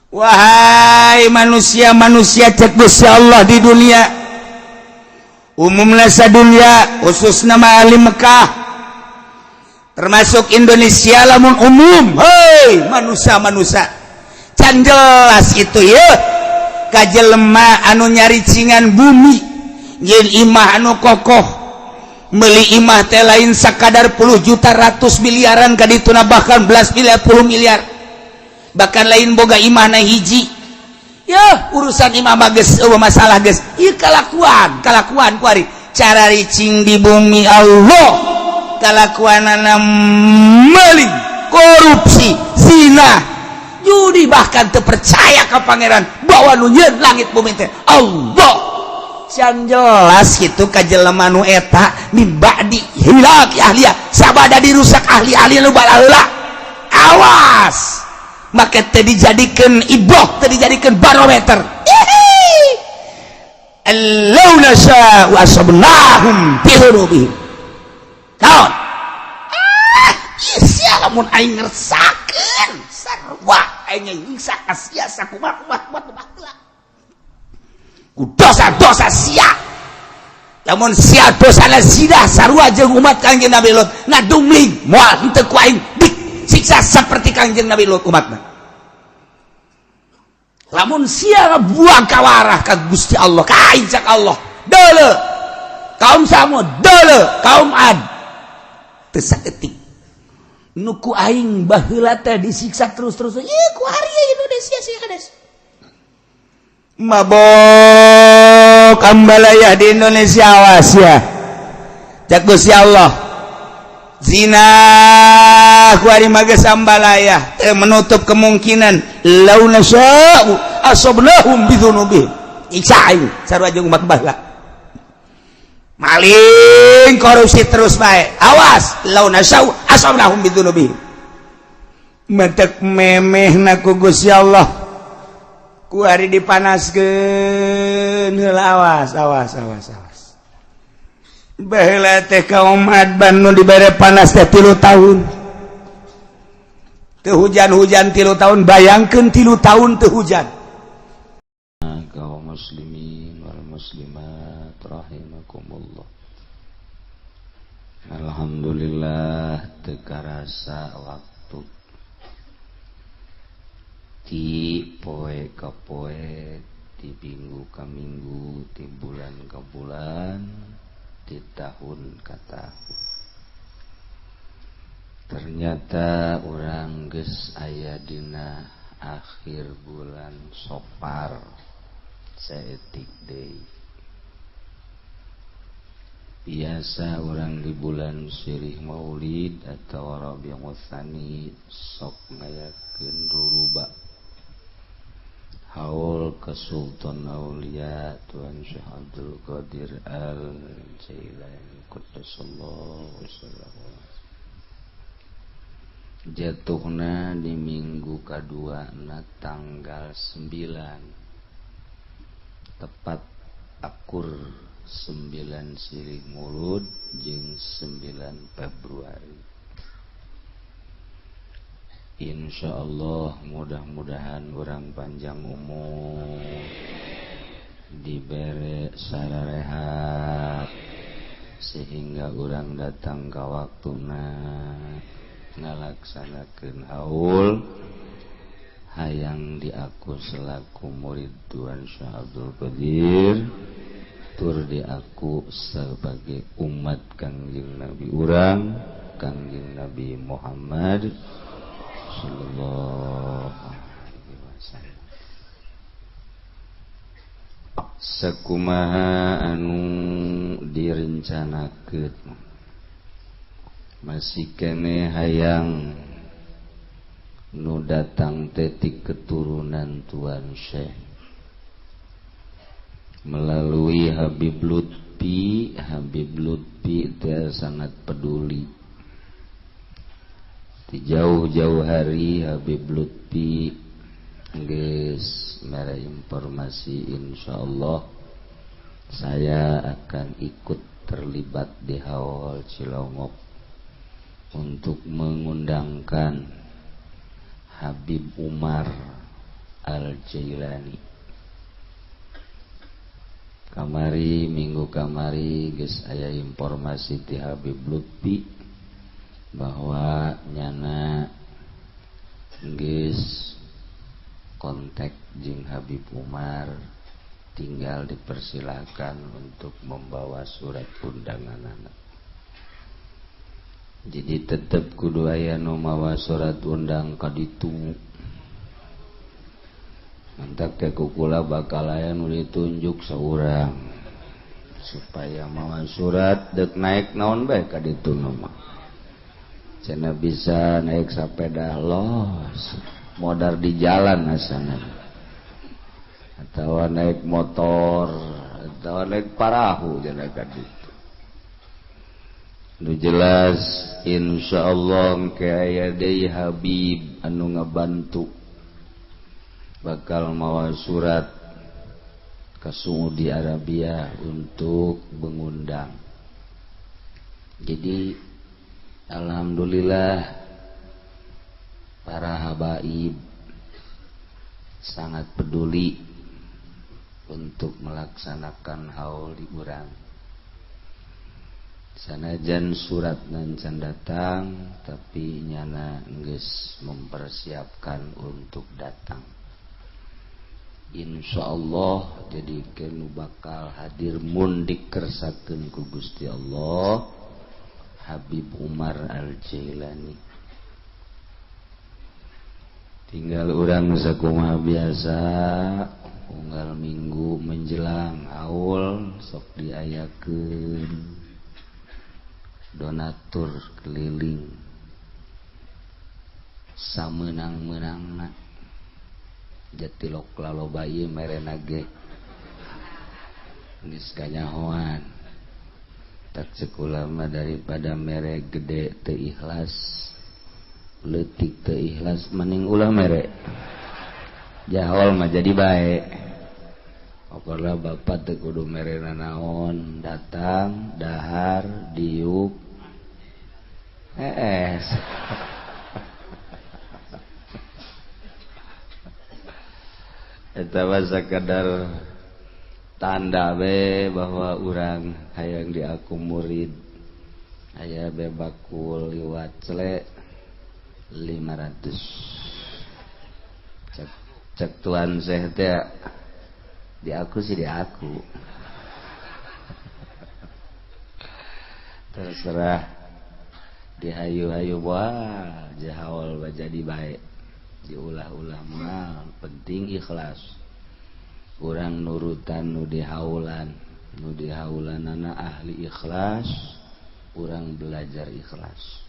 Wahai manusia-manusia cek Gusti Allah di dunia, umumna sadunya khusus nama ahli Mekah termasuk Indonesia lamun umum. Hei manusia-manusia can jelas itu ya kajelema anu nyari cingan bumi yen imah anu kokoh meuli imah teh lain sakadar puluh juta ratus miliaran kadituna bahkan belas miliar puluh miliar bahkan lain boga imah na hiji ya urusan imah bagus masalah geus ieu kalakuan kuari cara ricing di bumi Allah kalakuanana meuli korupsi zina judi bahkan terpercaya ke pangeran bahwa nu nyieun langit bumi teh Allah can jelas gitu kajelema nu eta min ba'di hilaki ahliya sabada dirusak ahli-ahli nu balaheula awas make teh dijadikeun iboh teh dijadikeun barometer allau nasya'u asabnahum bihurubihim naon sia lamun aing ngersakeun sarua aing nyiksa ka sia sakumaha buat baheula ku dosa-dosa sia lamun sia dosana zina sarua jeung umat Kangjeng Nabi Lut ngadumling moal henteu ku aing siksa seperti Kangjeng Nabi Lut umatna lamun sia buang kawarah ka Gusti Allah ka ajak Allah deuleu kaum Samud deuleu kaum Ad teu saeutik nu ku aing baheula teh disiksa terus-terus ieu ku hari Indonesia sia kades mabok ambalaya di Indonesia awas ya cak Gusti Allah zina kuari mages ambalaya menutup kemungkinan launa sya'u asabnahum bidzunubihim iksain sarua jeung umat baheula maling korupsi terus bae awas launa sya'u asabnahum bidzunubihim mentek memehna ku Gusti Allah kuari dipanaskeun heula awas baheula teh kaum Adban nu dibere panas teh 3 tahun teu hujan-hujan 3 tahun bayangkeun 3 tahun teu hujan kaum muslimin wal muslimat rahimakumullah alhamdulillah teu karasa waktu ti poe ka poe ti minggu ka minggu ti bulan ka bulan di tahun ke tahun ternyata orang geus aya dina akhir bulan Sopar saeutik deui biasa orang di bulan Sirih Maulid atau Rabiul Tsani sok ngayakeun ruruba haul ke Sultan Aulia Tuan Syekh Abdul Qadir Al-Jailani quddasallahu sirrahu jatuhna di minggu kadua na tanggal 9 tepat akur 9 Sirih Maulud jeung 9 Februari insyaallah mudah-mudahan orang panjang umur dibere sararehat sehingga orang datang ke waktuna ngalaksanakeun haul hayang diaku selaku murid Tuan Syekh Abdul Qadir tur diaku sebagai umat Kangjeng Nabi urang Kangjeng Nabi Muhammad sallallahu alaihi wasallam sakumaha anu direncanakeun masih kene hayang nu datang teh ti keturunan Tuan Syekh melalui Habib Lutfi teh sangat peduli di jauh-jauh hari Habib Lutfi geus mere informasi insyaallah saya akan ikut terlibat di haul Cilongok untuk mengundangkan Habib Umar Al-Jailani. Kamari minggu kamari geus aya informasi ti Habib Lutfi bahwa nyana geus kontak jeung Habib Umar, tinggal dipersilakan untuk membawa surat undangan. Jadi tetep kudu aya nu mawa surat undang ka ditu. Mantak teh kukula bakal aya nu ditunjuk saurang supaya mawa surat dek naik naon bae ka ditu mah. Cenah bisa naik sepeda los, modar di jalan asana. Atawa naik motor, atawa naik parahu cenah ka ditu. Nu jelas insyaallah engke aya deui Habib anu ngabantu bakal mawa surat ke Saudi Arabia untuk mengundang. Jadi alhamdulillah para habaib sangat peduli untuk melaksanakan haul di urang. Sanajan surat nan can datang tapi nyana geus mempersiapkan untuk datang. Insyaallah jadi kenu bakal hadir mun dikersakeun ku Gusti Allah Habib Umar Al-Jailani. Tinggal urang sakumaha biasa unggal minggu menjelang haul sok diayakeun donatur keliling sameunang-meunangna. Jatilok laloba ieu merena ge geus kanyahoan. Tak sekolah mah daripada mere gede teu ikhlas, leutik teu ikhlas mending ulah mere. Jahol mah jadi bae. Pokona bapak teu kudu merena naon, datang, dahar, diuk. Eta mah sakadar tanda we bahwa urang hayang diaku murid. Aya be bakul liwat cele 500. Cek tuan Syekh teh diaku sih diaku. Terserah dihayu-hayu wah jahol jadi baik. Diulah-ulah mah penting ikhlas. Urang nurutan nu dihaulanana ahli ikhlas, urang belajar ikhlas.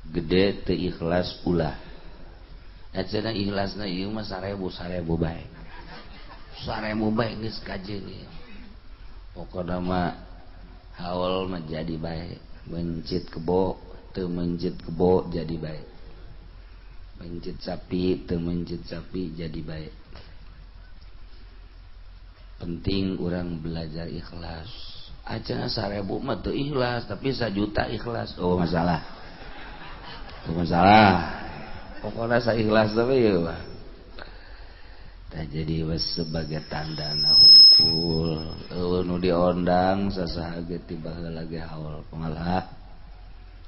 Gede teu ikhlas ulah. Cenah ikhlasna ieu mah 1000 bae. 1000 bae geus kajeung ieu. Pokona mah haul mah jadi bae. Mencit kebo teu mencit kebo jadi bae. Mencit sapi teu mencit sapi jadi baik. Penting orang belajar ikhlas. Aja 1000 mah teu ikhlas tapi 1 juta ikhlas. Oh masalah. Oh masalah. Pokoknya saikhlas tapi ya Pak. Tah jadi sebagai tanda na hungkul. Nu diondang sasaha ge tiba heula ge haul pamalah.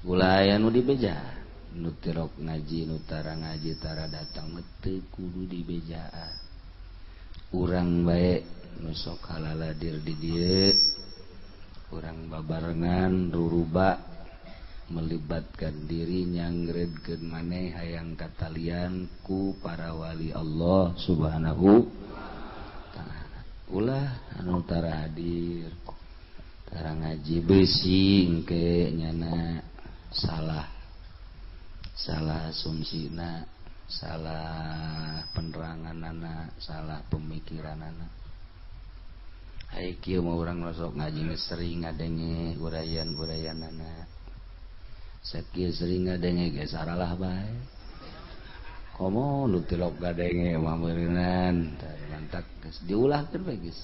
Ulah aya nu dibeja. Nu tirok ngaji nu tara ngaji tara datang teu kudu dibejaan. Urang bae nu sok halaladir di dieu urang babarengan ruruba melibatkan diri nyanggeredkeun maneh hayang katalian ku para wali Allah Subhanahu taala. Ulah anu tara hadir tara ngaji beusi engke nyana salah asumsina, salah peneranganana, salah pemikiranana. Hai kieu mah urang sok ngaji geus sering ngadenge urayan-urayanana. Sakieu sering ngadenge ge saralah bae. Komo nu tilok ngadenge mah meureunan, mantak geus diulahkeun bae geus.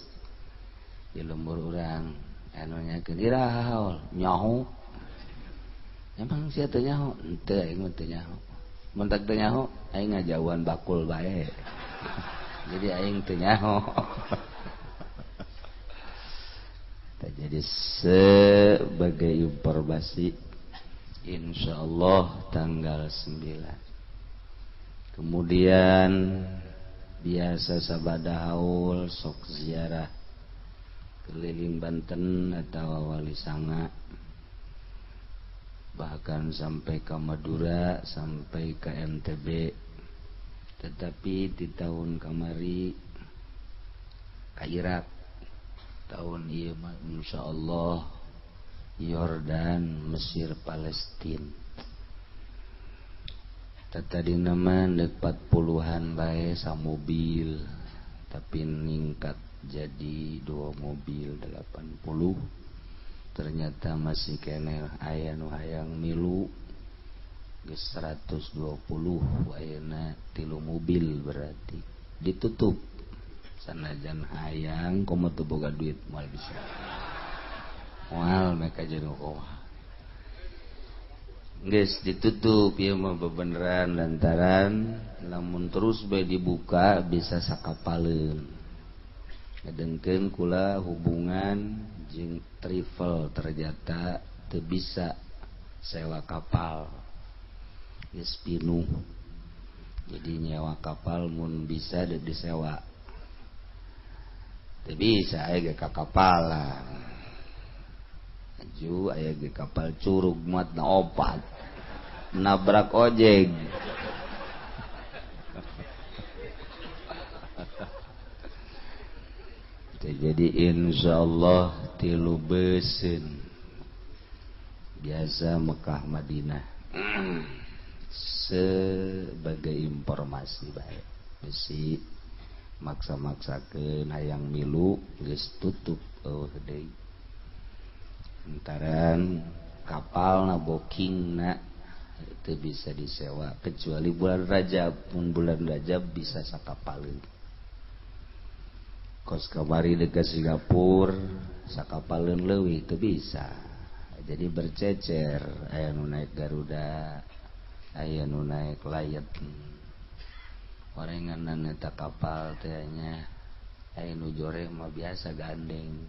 Di lembur urang anu nyakeun irahaol nyaho. Emang sia teu nyaho? Henteu aing mah teu nyaho. Mun tak teu nyaho aing ngajauhan bakul bae. jadi aing teu nyaho. Jadi sebagai informasi insyaallah tanggal 9. Kemudian biasa sabada haul sok ziarah keliling Banten atau Wali Sanga, bahkan sampai ke Madura, sampai ke NTB. Tetapi di tahun kamari ke Irak, tahun ieu mah insyaallah Yordan, Mesir, Palestina. Tadi nama dek 40-an bae sa mobil, tapi ningkat jadi 2 mobil 80. Ternyata masih kene aya nu hayang milu geus 120, ayeuna 3 mobil berarti ditutup. Sanajan hayang komo teu boga duit moal bisa. Moal mereka jeung komo. Geus ditutup ieu mah bebeneran lantaran lamun terus bae dibuka bisa sakapaleun. Ngadengkeun kula hubungan jeung travel ternyata teu bisa sewa kapal. Geus pinuh. Jadi nyewa kapal mun bisa dan disewa. Teu bisa aya ge kakapalan. Aju aya ge kapal curug muatna 4. Nabrak ojek. Jadi insyaallah 3 beuseun. Biasa Mekah Madinah. Sebagai informasi bae. Besi maksa-maksakeun hayang milu geus tutup deui. Antaran kapalna bookingna itu bisa disewa kecuali bulan Rajab. Mun bulan Rajab bisa sakapaleun. Kos kamari dekat Singapura sakapaleun leuwih teu bisa. Jadi bercecer, aya nu naik Garuda, aya nu naik Lion. Orenganan eta kapal teh nya aya nu joreh mah biasa gandeng.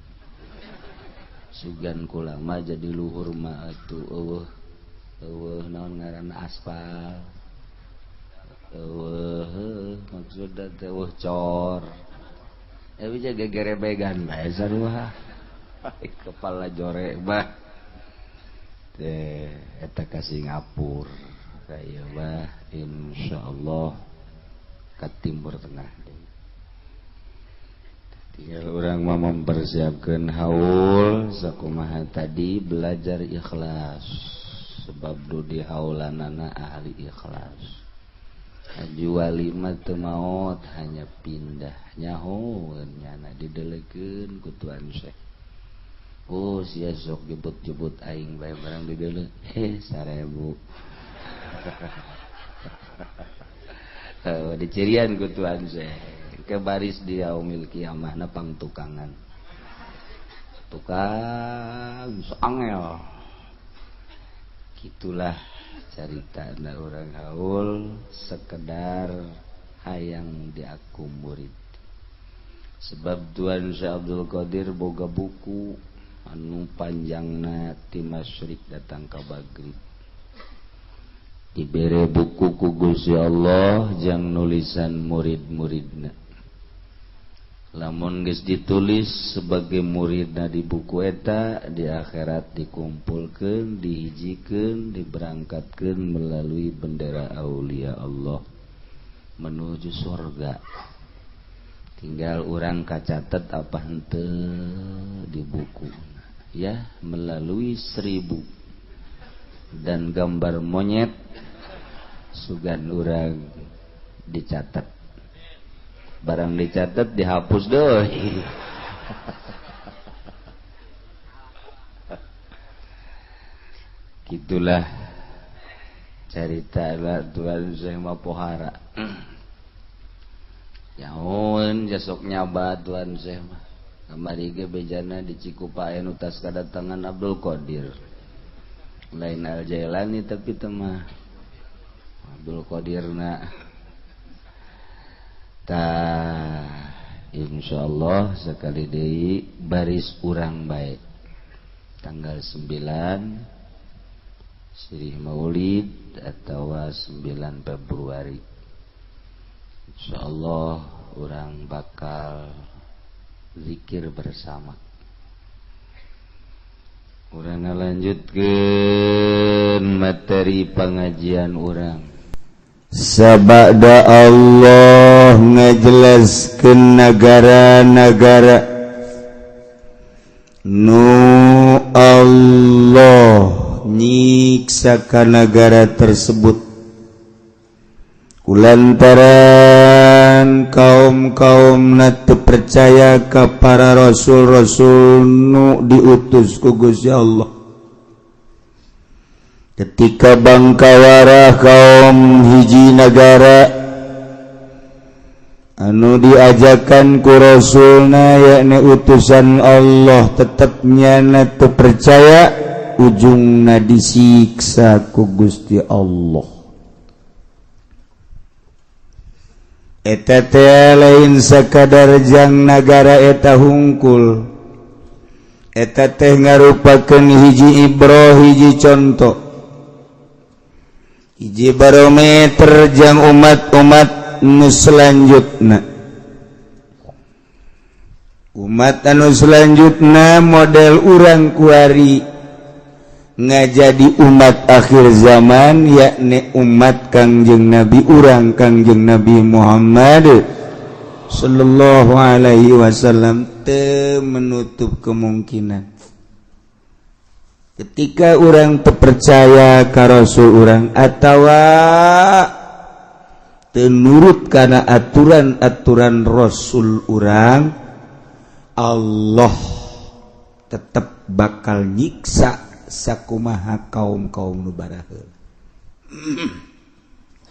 Sugan kula mah jadi luhur mah atuh eueuh naon ngaranna aspal. Maksudna teh cor. Bisa gegerebegan bae sarua. Kepala joreh mah eta ka Singapura. Kaya mah insyaallah ka Timur Tengah deui. Tinggal urang mah mempersiapkeun haul sakumaha tadi belajar ikhlas. Sebab du di haulanana ahli ikhlas. Juali mah teu maot hanya pindah nyahoeun nyana didelekeun ku Tuan Syekh. Oh sia sok jebut-jebut aing bae barang dideuleu 1000. Dicirian ku Tuan Syekh ke baris di yaumil kiamahna pangtukangan. Tukang angel. Gitulah carita na orang haul sekedar hayang diaku murid. Sebab Tuan Syekh Abdul Qadir boga buku anu panjangna ti masyrik datang ka Maghrib. Dibere buku ku Gusti Allah jang nulisan murid-muridna. Lamun geus ditulis sebagai muridna di buku eta di akhirat dikumpulkeun, dihijikeun, diberangkatkeun melalui bendera aulia Allah menuju surga. Tinggal urang kacatet apa henteu di buku. Ya, melalui 1000 dan gambar monyet sugan urang dicatat. Barang dicatat dihapus deui. Gitulah carita Tuan Syekh Mapohara. Nyahoeun jasok nyaba Tuan Syekh mah. Kamari ge bejana di Cikupa aya nu tas kadatangan Abdul Qadir. Lain Al-Jailani tapi teh mah Abdul Qadirna insyaallah sekali deui baris urang bae tanggal 9 sirih Maulid atau 9 Februari insyaallah urang bakal zikir bersama. Urang lanjutkeun materi pengajian urang. Sabada Allah ngajelaskeun negara-negara nu Allah nyiksa ka negara tersebut kulantaran kaum-kaumna teu percaya ka para rasul-rasul nu diutus ku Gusti Allah. Ketika bangkawarah kaum hiji negara anu diajakan ku rasulna yakni utusan Allah tetep nyana teu percaya ujungna disiksa ku Gusti Allah. Eta teh lain sakadar jang nagara eta hungkul, eta teh ngarupakeun hiji ibrah hiji contoh, hiji barometer jang umat-umat nu selanjutna. Umat anu selanjutna model urang kuari ngajadi umat akhir zaman yakni umat Kangjeng Nabi urang Kangjeng Nabi Muhammad sallallahu alaihi wasallam teu menutup kemungkinan ketika urang teu percaya ka rasul urang atawa teu nurut kana aturan-aturan rasul urang, Allah tetep bakal nyiksa sakumaha kaum-kaum nu baraheul.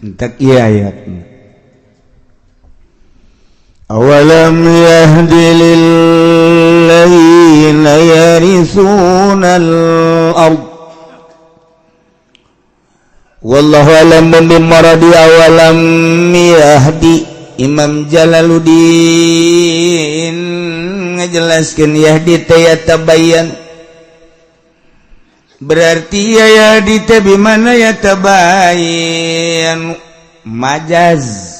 Entek ieu ayatna. Awalam yahdi lil ladzina yaritsunal ard wallahu alam bimaradi awalam yahdi Imam Jalaluddin ngajelaskeun yahdi teh tabayyan berarti ya di teh mana ya tabayan majaz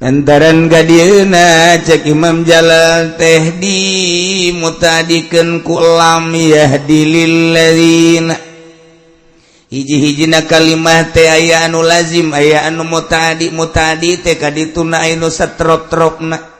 antaran gadieuna cek Imam Jalal teh di mutadikeun ku lam yahdi lil ladzina hiji-hijina kalimah teh aya anu lazim aya anu mutadi teh kadituna anu satrop-tropna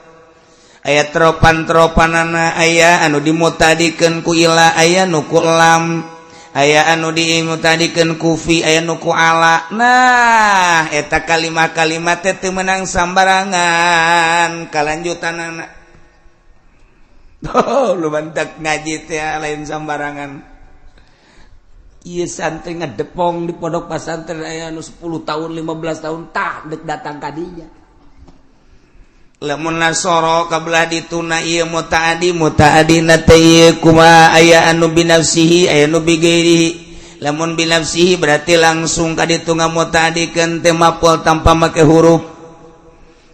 aya tropan-tropanana aya anu dimutadikeun ku ila aya nu ku lam aya anu dimutadikeun ku fi aya nu ku ala. Nah eta kalimat-kalimat teh meunang sambarangan kalanjutanana. Lu bantak ngaji teh lain sambarangan. Ieu santri ngadepong di pondok pesantren aya anu 10 tahun 15 tahun tah dek datang ka dinya. Lamun nasoro kabelah dituna ieu mutaadi na teh kumaha aya anu binafsihi aya anu bigairihi. Lamun binafsihi berarti langsung ka ditu ngamutaadikeun teh maf'ul tanpa make huruf.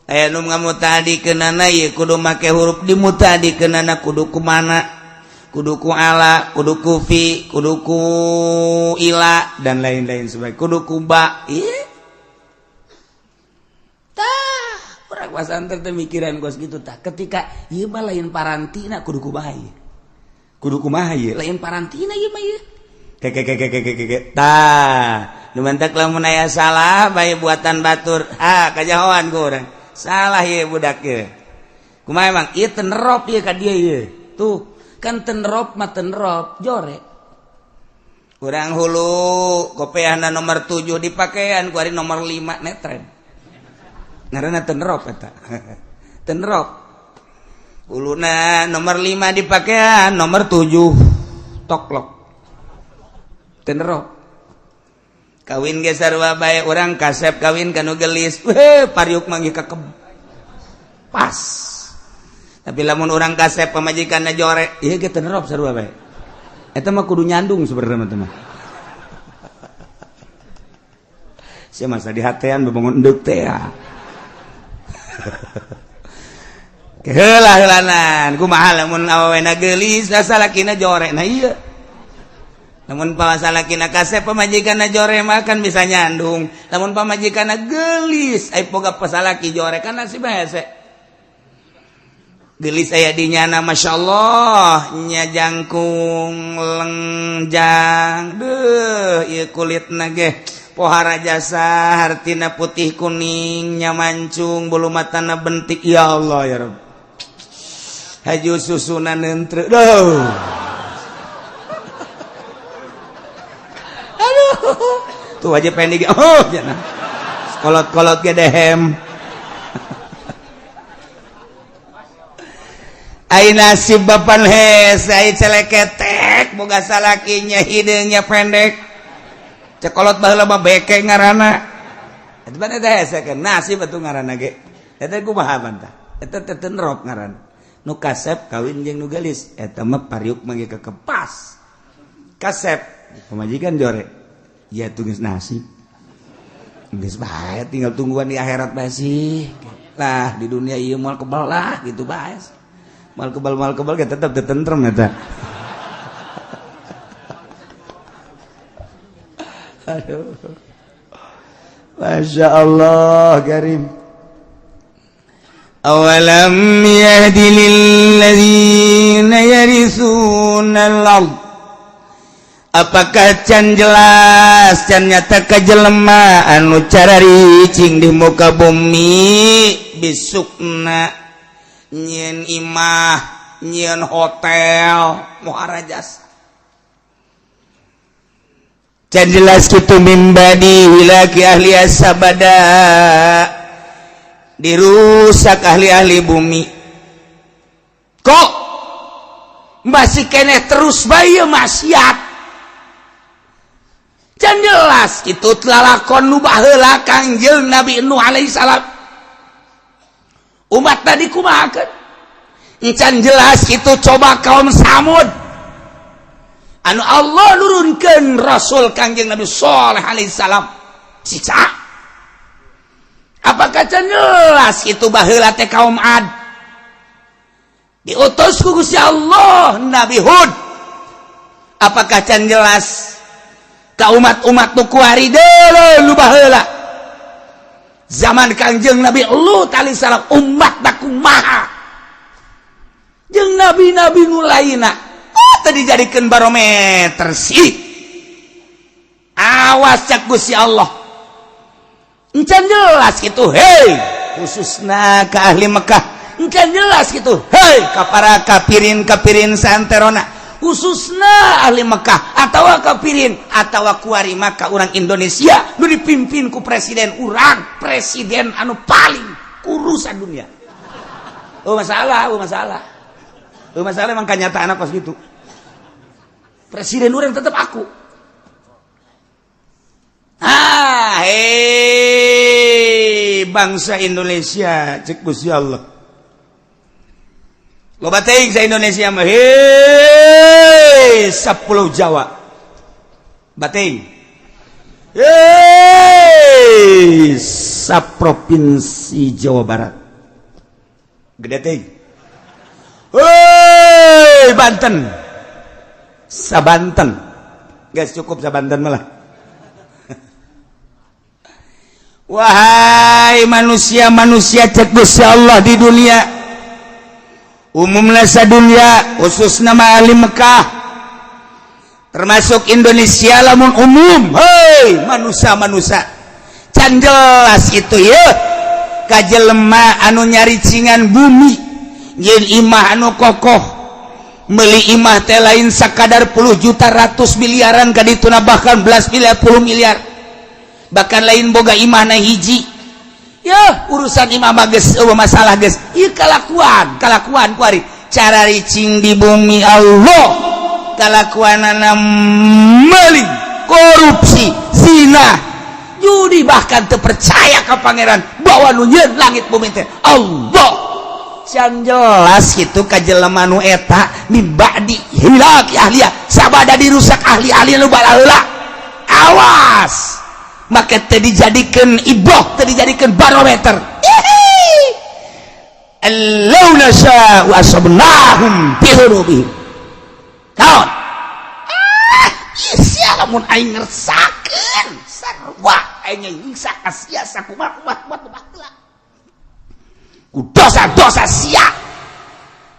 Aya anu ngamutaadikeunana ieu kudu make huruf dimutaadikeunana kudu kumana? Kudu ku ala, kudu ku fi, kudu ku ila dan lain-lain sebagainya. Kudu ku ba. Urang pasantren teh mikiran gos gitu tah. Ketika ieu mah lain parantina kudu kumaha ieu? Kudu kumaha ieu? Lain parantina ieu mah ieu. Tah, nu mentek lamun aya salah bae buatan batur. Kajahoan ku urang. Salah ieu budak ieu. Kumaha emang ieu teu nerop ieu ka dieu ieu. Tuh, kan teu nerop mah teu nerop, jore. Urang hulu kopeahna nomor 7 dipakean ku ari nomor 5 netren. Ngaranna tenrop eta. Tenrop. Uluna nomor 5 dipakean, nomor 7 toklok. Tenrop. Kawin ge sarua bae urang kasep kawin kanu gelis. Pariuk manggi kakeb. Pas. Tapi lamun urang kasep pamajikanna jore, ieu ge tenrop sarua bae. Eta mah kudu nyandung sebenarnya teh mah. Sia masa di hatean bebangun endeup teh ya. Heula-heulanan kumaha lamun awena geulis asa lakina jorek. Nah iya. Lamun pasalakina kasep pamajikanna jorek mah kan bisa nyandung. Lamun pamajikanna geulis ai boga pasalaki jorek kan nasib hese. Geulis aya dinyana masyaallah nya jangkung lengjang. Deuh ieu kulitna ge pohara jasa hartina putih kuning nya mancung bulu matana bentik ya Allah ya Rabb. Haju susuna neuntreu. Duh. Aduh. Tuh aja pendek. Oh, jangan. Kolot-kolot ge dehem. Ai nasib bapan hes, ai celeketek boga salakinya hidungnya pendek. Cekolot baheula mah beke ngaranna. Eta mah eta hese kan nasib atuh ngaranna ge. Eta kumaha bantah? Eta teu nerok ngaranna. Nu kasep kawin jeung nu geulis eta mah pariuk mah kekepas. Kasep pamajikan jore ya tugas nasib geus bae tinggal tungguan di akhirat bae sih lah di dunia ieu moal kebal lah gitu bae moal kebal ge tetep teu tentrem eta. Aduh Masya Allah karim. Awalam yahdi lilladzina yarisunal ardh. Apakah can jelas can nyata ka jelema anu cara ricing di muka bumi bisukna nyieun imah nyieun hotel muharajas. Can jelas kitu mimbadi wilaki ahli asabada dirusak ahli-ahli bumi. Kok masih keneh terus bae maksiat. Can jelas itu lalakon nu baheula Kangjeng Nabi Nuh alaihi salam. Umat tadi kumahakeun? Can jelas itu coba kaum Samud. Anu Allah nurunkeun Rasul Kangjeng Nabi Shalih alaihi salam. Cica. Apakah can jelas itu baheula teh kaum Ad? Diutus ku Gusti Allah Nabi Hud. Apakah can jelas ka umat-umat nu kuari deuleu nu baheula zaman Kangjeng Nabi Lut alaihi salam umat da kumaha jeung nabi-nabi nu lainna teu dijadikeun barometer sih. Awas cak Gusti Allah encan jelas kitu hei khususna ka ahli Mekah encan jelas kitu hei ka para kapirin santerona khususna ahli Mekah atawa kapirin atawa kuari Mekah urang Indonesia nu dipimpin ku presiden urang presiden anu paling kurus dunia. Masalah emang kenyataan kos gitu. Presiden urang tetap aku. Hei bangsa Indonesia cek Gusti Allah. Loba teuing sa Indonesia mah hei 10 Jawa. Bating. Hei saprovinsi Jawa Barat. Gede teuing. Hei Banten. Sabanten. Guys cukup sabanten malah. Wahai manusia-manusia cek Gusti Allah di dunia. Umumna sadunya khusus nama ahli Mekah termasuk Indonesia lamun umum hei manusia can jelas itu ya kajelema anu nyaricingan bumi nyeun imah anu kokoh meuli imah teh lain sakadar puluh juta ratus miliaran kadituna bahkan belas miliar puluh miliar bahkan lain boga imah na hiji. Ya urusan imam geus masalah geus ieu kalakuan kuari cara ricing di bumi Allah kalakuanana meuli korupsi zina judi bahkan teu percaya ka pangeran bahwa nu nyieun langit bumi teh Allah can jelas kitu ka jelema nu eta mibadi hilaki ahliya sabada dirusak ahli-ahli nu balaheula awas maka teu dijadikeun ibrah teu dijadikeun barometer law nasya'u asabnahum bidunubihim naon sia lamun aing ngersakeun sarua aing nyiksa ka sia sakumaha ku dosa-dosa sia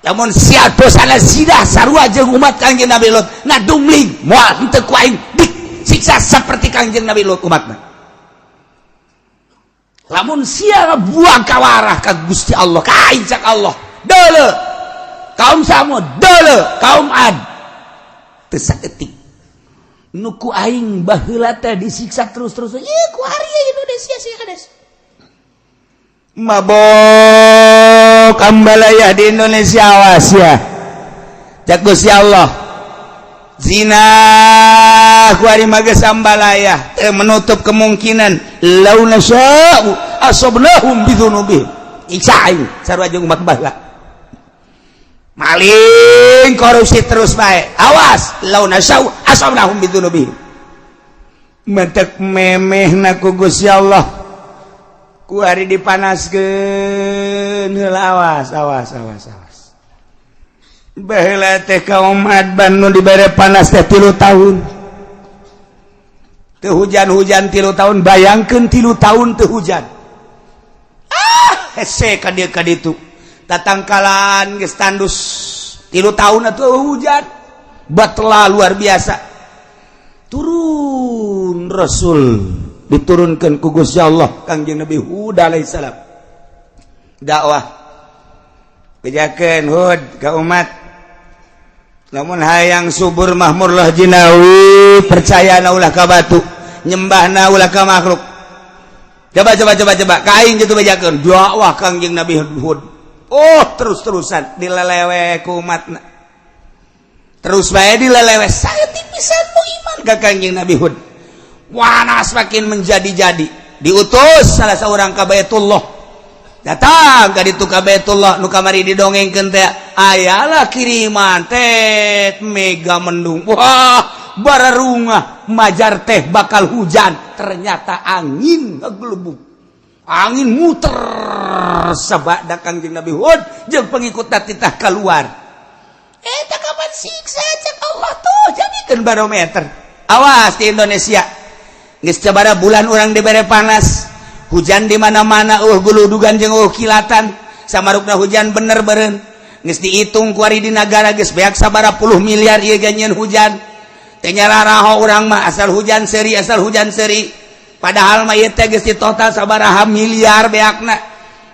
lamun sia dosana zina sarua jeung umat Kangjeng Nabi Lut ngadumling moal henteu ku aing disiksa saperti Kangjeng Nabi Lut umatna lamun sia buang kawarah ka Gusti Allah ka aing cak Allah deuleu kaum Samud deuleu kaum Ad teu saeutik nu ku aing baheula teh disiksa terus-terus ieu ku hari Indonesia sia kades mabok ambalaya di Indonesia awas ya cak Gusti Allah zina ku ari mage sambalaya teu menutup kemungkinan law nasya'u asabnahum bidzunubihim icai sarua jeung umat baheula maling korupsi terus bae awas law nasya'u asabnahum bidzunubihim mentek memehna ku Gusti Allah ku ari dipanaskeun heula awas baheula teh kaum Ad nu dibere panas teh 3 tahun teu hujan 3 tahun bayangkeun 3 tahun teu hujan hese ka dieu ka ditu tatangkalan geus tandus 3 tahun atuh hujan batla luar biasa turun Rasul diturunkan ku Gusti Allah Kangjeng Nabi Hud alaihissalam dakwah bejakeun Hud ka umat lamun hayang subur mahmur lah jinawi percayana ulah ka batu nyembahna ulah ka makhluk coba ka aing kitu bejakeun dakwah Kangjeng Nabi Hud terus-terusan dilelewe ku umatna terus bae dilelewe saeutik pisan mu iman ka Kangjeng Nabi Hud panas makin menjadi-jadi diutus salah seorang ka Baitullah datang ka ditu ka Baitullah nu kamari didongengkeun teh ayalah kiriman teh mega mendung wah bararungah majar teh bakal hujan ternyata angin ngeglebuk angin muter sabada Kangjeng Nabi Hud jeung pengikutna titah keluar eta kapan siksa cek Allah tuh jadikeun barometer awas di Indonesia geus sabaraha bulan urang dibere panas hujan di mana-mana guludugan jeung kilatan samarukna hujan bener beureun geus diitung ku ari di nagara geus beak sabaraha puluh miliar ieu ganyeun hujan teh nyararaho urang mah asal hujan seuri padahal mah ieu teh geus total sabaraha miliar beakna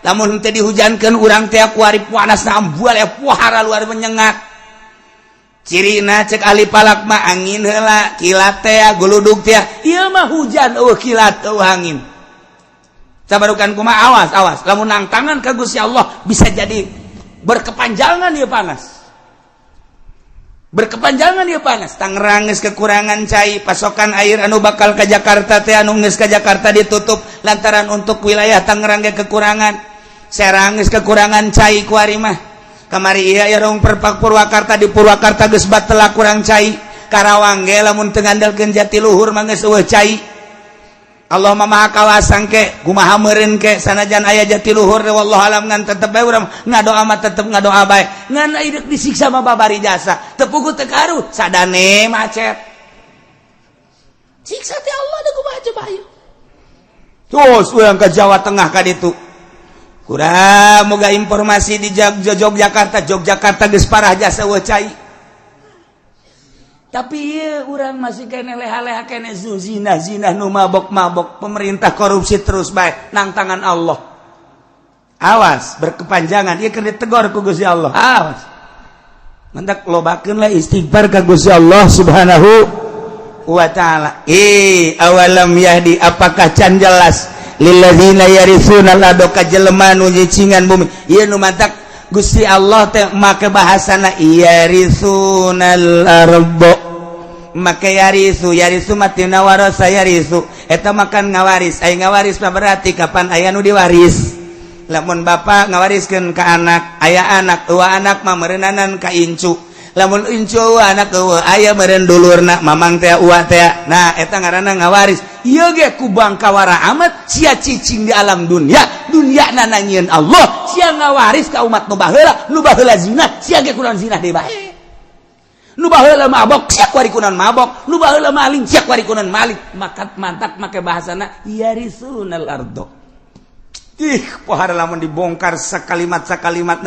lamun teu dihujankeun urang teh ku ari panasna ambual pohara luar menyengat cirina cek ahli palak mah angin heula kilat teh guludug teh ieu mah hujan kilat angin sabarukan kumaha awas lamun nang tangan ka Gusti Allah bisa jadi berkepanjangan ieu panas Tangerang geus kekurangan cai pasokan air anu bakal ka Jakarta teh anu geus ka Jakarta ditutup lantaran untuk wilayah Tangerang ge kekurangan Serang geus kekurangan cai ku ari mah kamari iya yarong Purwakarta di Purwakarta geus batela kurang cai Karawang ge lamun teu ngandalkeun Jatiluhur mah geus eueuh cai Allah mah maha kawasan ke kumaha meureun ke sanajan aya Jatiluhur wallahu alam ngan tetep bae urang ngadoa mah tetep ngadoa bae ngan ieu disiksa mah babari jasa teu puguh teu karuh sadane macet siksa teh Allah da kumaha coba ayo terus urang ka Jawa Tengah ka ditu kurang moga informasi di Yogyakarta geus parah jasa eueuh cai tapi ieu urang masih kene leha-leha kene zina nu mabok-mabok pemerintah korupsi terus bae nang tangan Allah awas berkepanjangan ieu keur ditegor ku Gusti Allah awas mendak lobakeun lah istighfar ka Gusti Allah subhanahu wa ta'ala awalam yahdi apakah can jelas lilladzina yarithuna al-arda ka jelema nu nyicingan bumi ieu nu mantak Gusti Allah teh make bahasana yaritsunal arda make yarisu matina warasa yarisu eta makan ngawaris aya ngawaris mah berarti kapan aya nu diwaris lamun bapa ngawariskeun ka anak aya anak eueuh anak mah meureunanan ka incu lamun incu anak eueuh aya meureun dulurna mamang teh uwa teh nah eta ngaranna ngawaris ieu ge ku bangkawara amat sia cicing di alam dunia nanangieun Allah sia ngawaris ka umat nu baheula zina sia ge kunaon zina deui bae nu baheula mabok sia kuari kunaon mabok nu baheula maling sia kuari kunaon maling mantap make bahasana yarisunal ardo. Pohara lamun dibongkar sakalimat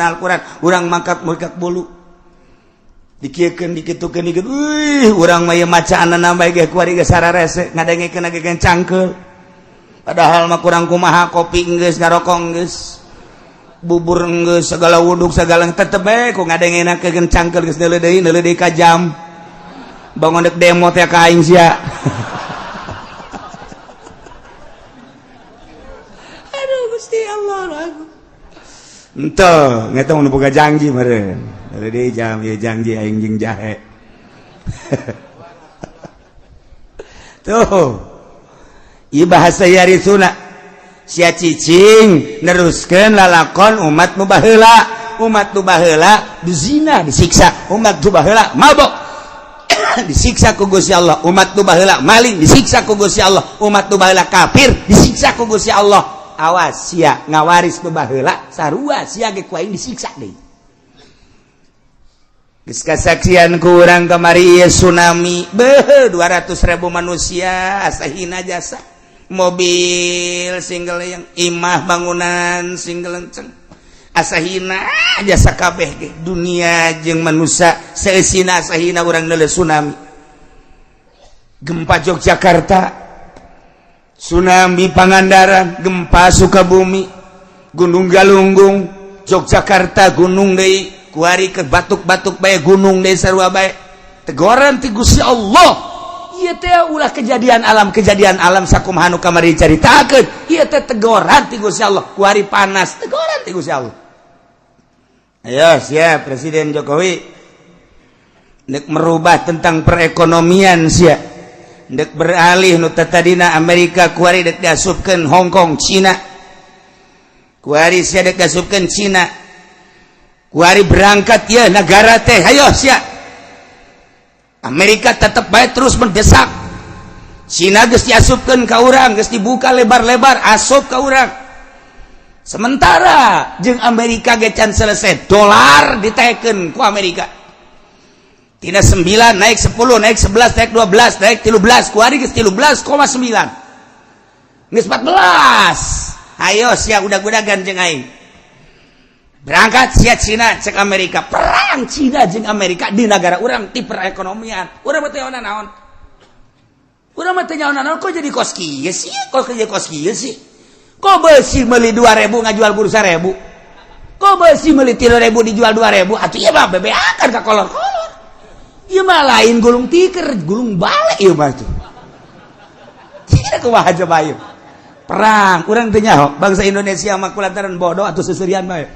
na Al-Quran urang mangkat bulu dikiekeun dikitukeun urang mah macaanna bae ge kuari ge sararese ngadengekeun ge cangkeul padahal mah kurang kumaha kopi geus ngarokok geus bubur geus segala wuduk segala tetep bae ku ngadengekeun cangkeul geus neuleuh deui ka jam bangun dek demo teh ka aing sia. Aduh Gusti Allah lagu ento ngeta mun boga janji meureun neuleuh deui jam ieu janji aing jeung jahe. Tuh ieu bahasa yarisuna sia cicing neruskeun lalakon umat nu baheula dizina disiksa umat nu baheula mabok disiksa ku Gusti Allah umat nu baheula maling disiksa ku Gusti Allah umat nu baheula kafir disiksa ku Gusti Allah. Awas sia ngawaris nu baheula sarua sia ge ku aing disiksa deui. Geus kasaksian ku urang kamari tsunami 200.000 manusia asahina jasa mobil single yang imah bangunan single lenceng asahina jasa kabeh ge dunia jeung manusia seusina asahina urang neuleuh tsunami gempa Yogyakarta tsunami Pangandaran gempa Sukabumi Gunung Galunggung Yogyakarta gunung deui kuari ke batuk-batuk bae gunung deui sarua bae teguran ti Gusti Allah. Ieu teh ulah kejadian alam sakumaha nu kamari caritakeun ieu teh teguran ti Gusti Allah kuari panas teguran ti Gusti Allah. Ayo sia Presiden Jokowi nek merubah tentang perekonomian sia nek beralih nu tadina Amerika kuari dek diasupkeun Hong Kong Cina kuari sia dek diasupkeun Cina kuari berangkat ya negara teh hayo sia Amerika tetap baik terus mendesak Cina geus diasupkeun ka urang geus dibuka lebar-lebar asup ka urang sementara jeung Amerika ge can selesai dolar ditaekeun ku Amerika tina 9 naik 10 naik 11 naik 12 naik 13 kuari geus 13,9 geus 14 ayo sia udag-udagan jeung aing berangkat sia Cina cek Amerika perang Cina jeung Amerika di negara urang ti perekonomian urang teh naon kok jadi kos kieu sih kok beusi meuli 2.000 ngajual bursa 1.000 kok beusi meuli 3.000 dijual 2.000 atuh ieu mah bebeakan ka kolor-kolor ieu mah lain gulung tikar gulung balik ieu mah tuh tidak kumaha coba ieu perang urang teh nyaho bangsa Indonesia mah kulantaran bodoh atuh seuseurean bae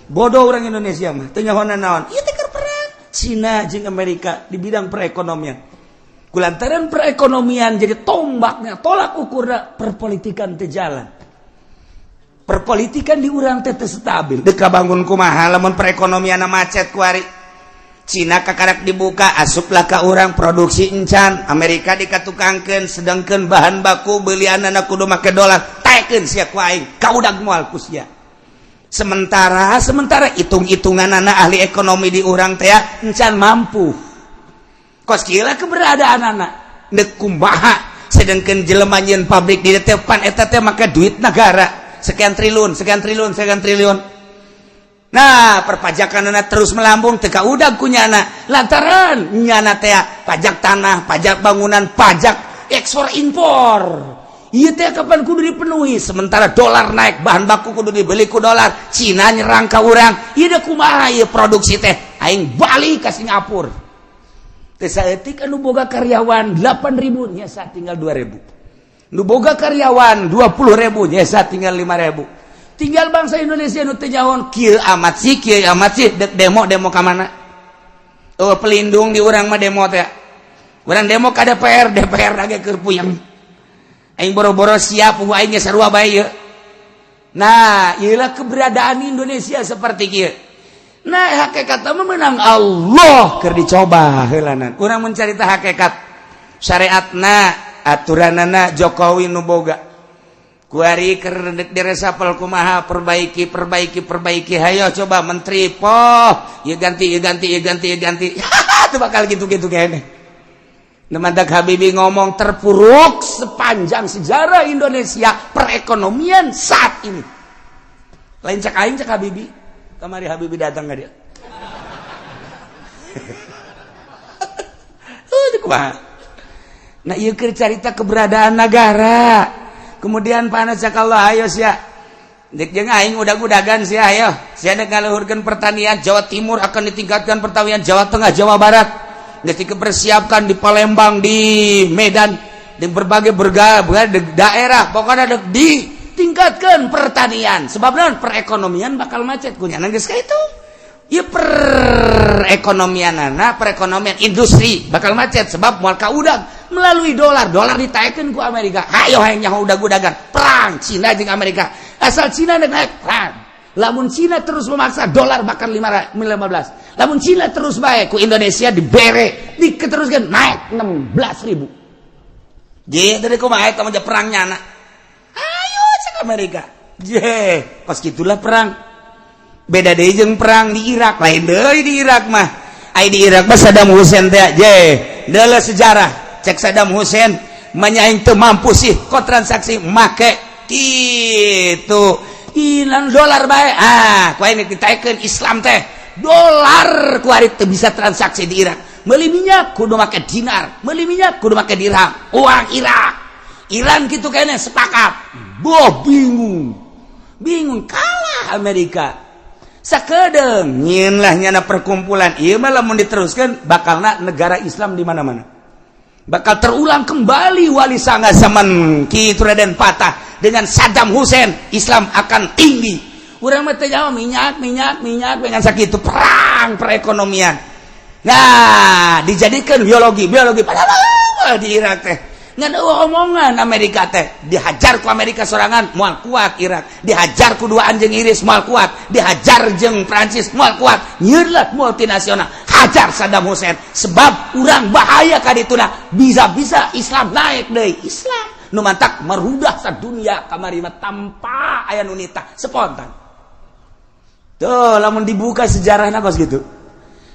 bodoh orang Indonesia mah teu nyahoana naon ieu teh keur perang Cina jeung Amerika di bidang perekonomian kulantaran perekonomian jadi tombaknya tolak ukurna perpolitikan teh jalan perpolitikan di urang teh teu stabil deuk kabangun kumaha lamun perekonomianna macet kuari Cina kakarak dibuka asuplah ka urang produksi encan Amerika dikatukangkeun sedangkeun bahan baku beulianna kudu make dolar taekeun sia ku aing kaudag moal ku sia sementara hitung-hitunganana ahli ekonomi di urang teh encan mampu kos kira keberadaan anak nek kumaha sedangkeun jelema nyeun pabrik di depan eta teh make duit negara sekian triliun nah perpajakanana terus melambung teu kaudag ku nyana lantaran nyana teh pajak tanah pajak bangunan pajak ekspor impor ieu teh kapan kudu dipenuhi sementara dolar naik bahan baku kudu dibeli ku dolar Cina nyerang ka urang ieu da kumaha ieu produksi teh aing balik ka Singapura teh saeutik anu boga karyawan 8.000 nyesa tinggal 2.000 nu boga karyawan 20.000 nyesa tinggal 5.000 tinggal bangsa Indonesia nu teu nyahoan kieu amat sih demo ka mana oh pelindung di urang mah demo teh urang demo ka DPR lagi keur puyeng aing boro-boro siap ku aing sarua bae ieu nah ieu keberadaan Indonesia seperti kieu. Nah hakikat mah menang Allah keur dicoba heulanan urang mencarita hakikat syariatna aturanana Jokowi nu boga kuari keur diresapel kumaha perbaiki hayo coba menteri poh ieu ganti itu bakal gitu-gitu kayaknya Nemadak Habibie ngomong terpuruk sepanjang sejarah Indonesia perekonomian saat ini lain cek aing cek Habibie kamari Habibie datang ka dia nah ieu keur carita keberadaan negara kemudian panas sakallah ayo sia dek jeung aing udag-udagan sia ayo sia dek ngaluhurkeun pertanian Jawa Timur akan ditingkatkan pertanian Jawa Tengah Jawa Barat geus dipersiapkan di Palembang di Medan di berbagai daerah pokoknya ditingkatkan pertanian sebab naon perekonomian bakal macet kunya geus ka itu ieu perekonomian industri bakal macet sebab moal kaudag melalui dolar ditaikeun ku Amerika hayo hayang nyaho udag-udagan perang Cina jeung Amerika asal Cina naik perang lamun Cina terus memaksa dolar bakal 15 lamun Cina terus bae ku Indonesia dibere diketeruskeun naik 16.000 je dari kumaha eta mah perang nyana ayo cek Amerika je pas gitulah perang beda deui jeung perang di Irak lain deui di Irak mah ai di Irak mah Saddam Hussein teh je deuleu sejarah cek Saddam Hussein menyaing teu mampu sih kok transaksi make kitu ilang dolar bae ku ini ditaikeun Islam teh dolar ku ari teu bisa transaksi di Irak meuli minyak kudu make dinar meuli minyak kudu make dirham uang Iran kitu kene sepakat boh bingung kalah Amerika sakedeung nyieun lah nyana perkumpulan ieu mah lamun diteruskeun bakalna negara Islam di mana-mana bakal terulang kembali wali sanga zaman kitu Raden Patah dengan Saddam Hussein Islam akan tinggi urang mah teh nyawa minyak dengan sakitu perang perekonomian nah dijadikan biologi padahal di Irak teh ngan omongan Amerika teh dihajar ku Amerika sorangan moal kuat Irak dihajar ku dua anjing iris moal kuat dihajar jeung Prancis moal kuat nyieun lah multinasional hajar Saddam Hussein sebab urang bahaya ka dituna bisa-bisa Islam naik deui Islam nu mantak merudah sadunya kamari mah tanpa aya nu nitah spontan tuh lamun dibuka sejarahna kos gitu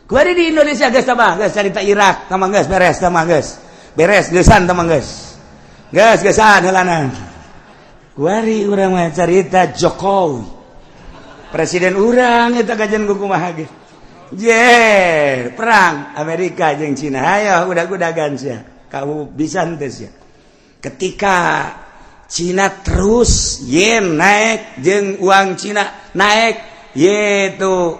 kuari di Indonesia geus tamah geus carita Irak tamah geus beres tamah geus beres geusan tamang geusan heulana kuari urang mah carita Jokowi presiden urang eta kajen kumaha ge perang Amerika jeung Cina hayo udag-udagan sia kamu bisa teh sia ketika Cina terus yen naik jeung uang Cina naik yaitu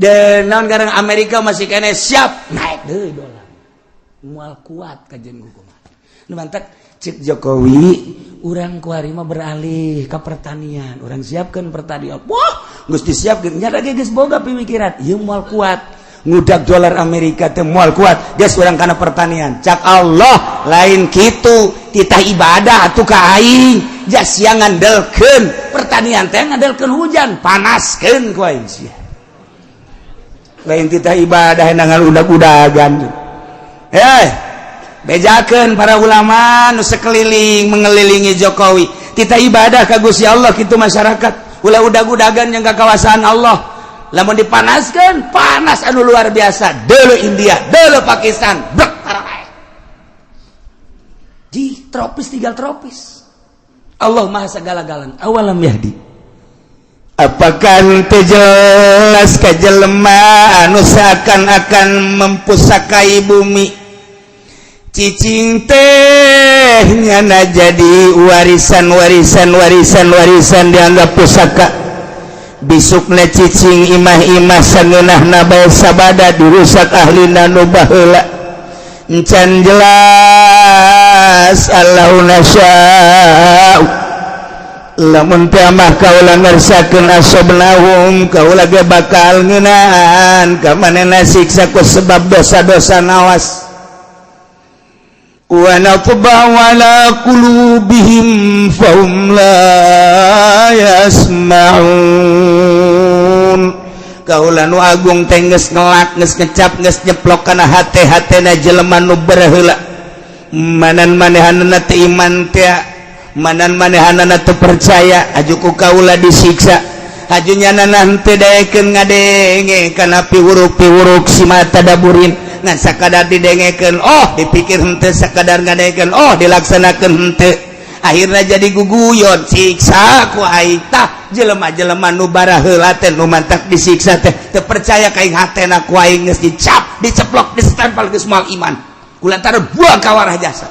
dan naon garang Amerika masih kene siap naik deui dolar mual kuat kajen hukuman nu mantak cik Jokowi urang kuari mah beralih ke pertanian urang siapkeun pertanian wah geus disiapkeun nya lagi geus boga pemikiran ieu moal kuat ngudag dolar Amerika teh moal kuat geus urang kana pertanian cak Allah lain kitu titah ibadah atuh ka aing jas sia ngandelkeun pertanian teh ngandelkeun hujan panaskeun ku aing sia lain titah ibadah hendangan udag-udagan bejakeun para ulama nu sekeliling mengelilingi Jokowi kita ibadah ka Gusti Allah kitu masyarakat ulah udag-udagan yang ka kawasan Allah lamun dipanaskeun panas anu luar biasa deuleu India deuleu Pakistan brek parah di tropis tinggal tropis Allah maha sagala-galan awalam yahdi apakah teu jelas ka jelema anu seakan-akan mempusakai bumi cicing teh nyana jadi warisan dianggap pusaka bisukna cicing imah-imah sangeunahna bae sabada dirusak ahlina nu baheula encan jelas Allahuna sya'u lamun teh mah kaula ngarsakeun asobnahum kaula ge bakal ngeunaan ka manehna siksa ku sebab dosa-dosa nawas wa natba'u ala qulubihim fahum la yasma'un kaula nu agung teh geus ngelak geus ngecap geus nyeplok kana hate-hatena jelema nu berheula manan-manehanana teu iman teh manan-manehanana teu percaya ajuku kaula disiksa ajunya nanah teu daekeun ngadenge kana piwuruk-piwuruk si mata daburin ngan sakadar didengekeun dipikir henteu sakadar ngadengekeun dilaksanakeun henteu akhirna jadi guguyon siksa ku aing tah jelema-jelema nu bara heula teh nu mantak disiksa teh teu percaya ka aing hatena ku aing geus dicap diceplok distempel geus moal iman kulantaran buang kawarah jasa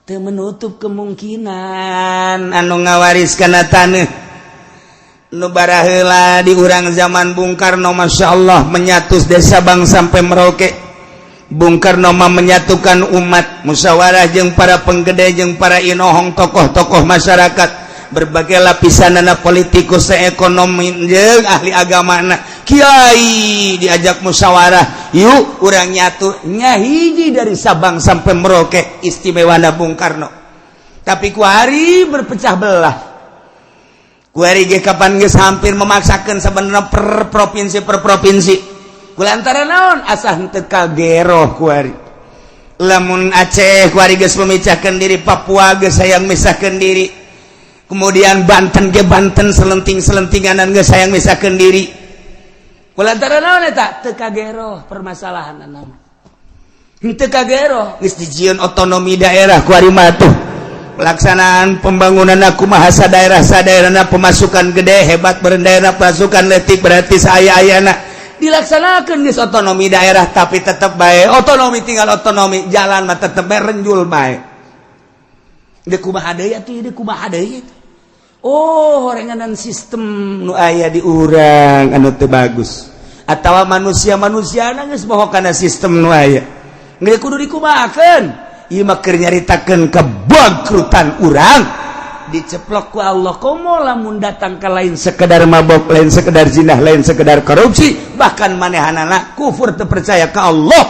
teu menutup kemungkinan anu ngawariskeun taneuh nu bara heula di urang zaman Bung Karno masyaallah menyatus desa Bang sampai Merauke Bung Karno menyatukan umat musyawarah jeung para penggede jeung para inohong tokoh-tokoh masyarakat berbagai lapisanana politikus ekonomi jeung ahli agamana kiai diajak musyawarah yuk urang nyatu nya hiji dari Sabang sampai Merauke istimewana Bung Karno tapi ku hari berpecah belah ku hari ge kapan geus hampir memaksakeun sabenerna per provinsi kulantaran naon asah henteu kageroh kuari lamun Aceh kuari geus memecahkeun diri Papua geus hayang misahkeun diri kemudian Banten ge Banten selenting-selentinganan geus hayang misahkeun diri kulantaran naon eta teu kageroh permasalahanna henteu kageroh geus dijieun otonomi daerah kuari mah tuh pelaksanaan pembangunan kumaha sadaerah-sadaerahna pemasukan gede hebat berendaerah pasukan letik berarti saaya-ayana dilaksanakan geus otonomi daerah tapi tetap bae otonomi tinggal otonomi jalan mah tetep bae renjul bae deuk kumaha deui atuh deuk kumaha deui horenganan sistem nu aya di urang anu teu bagus atawa manusia-manusiana geus moho kana sistem nu aya geus kudu dikumahakeun ieu mah keur nyaritakeun kabangkrutan urang diceplok ku Allah komo lamun datang ka lain sekedar mabok lain sekedar zinah lain sekedar korupsi bahkan manehanana kufur teu percaya ka Allah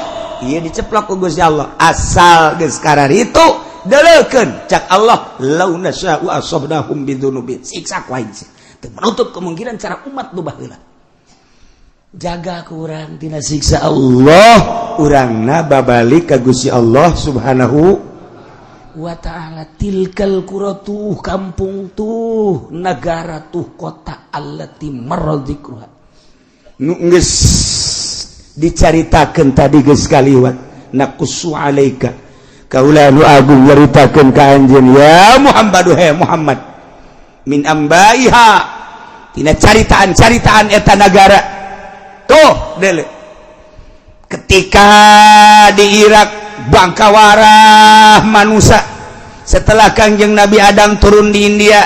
ieu diceplok ku Gusti Allah asal geus kararitu deulekeun cak Allah law nasya'u asabnahum bidzunubin siksa ku aing teu menutup kemungkinan cara umat nu baheula jaga ku urang tina siksa Allah urangna babalik ka Gusti Allah subhanahu wa ta'ala tilkal quratuh kampung tuh negara tuh kota allati maradzikruha nu geus dicaritakeun tadi geus kaliwat naqussu alaika kaula nu agung nyaritakeun ka anjeun ya Muhammad min ambaiha tina caritaan-caritaan eta negara tuh dele ketika di Irak bangkawarah manusia setelah Kangjeng Nabi Adam turun di India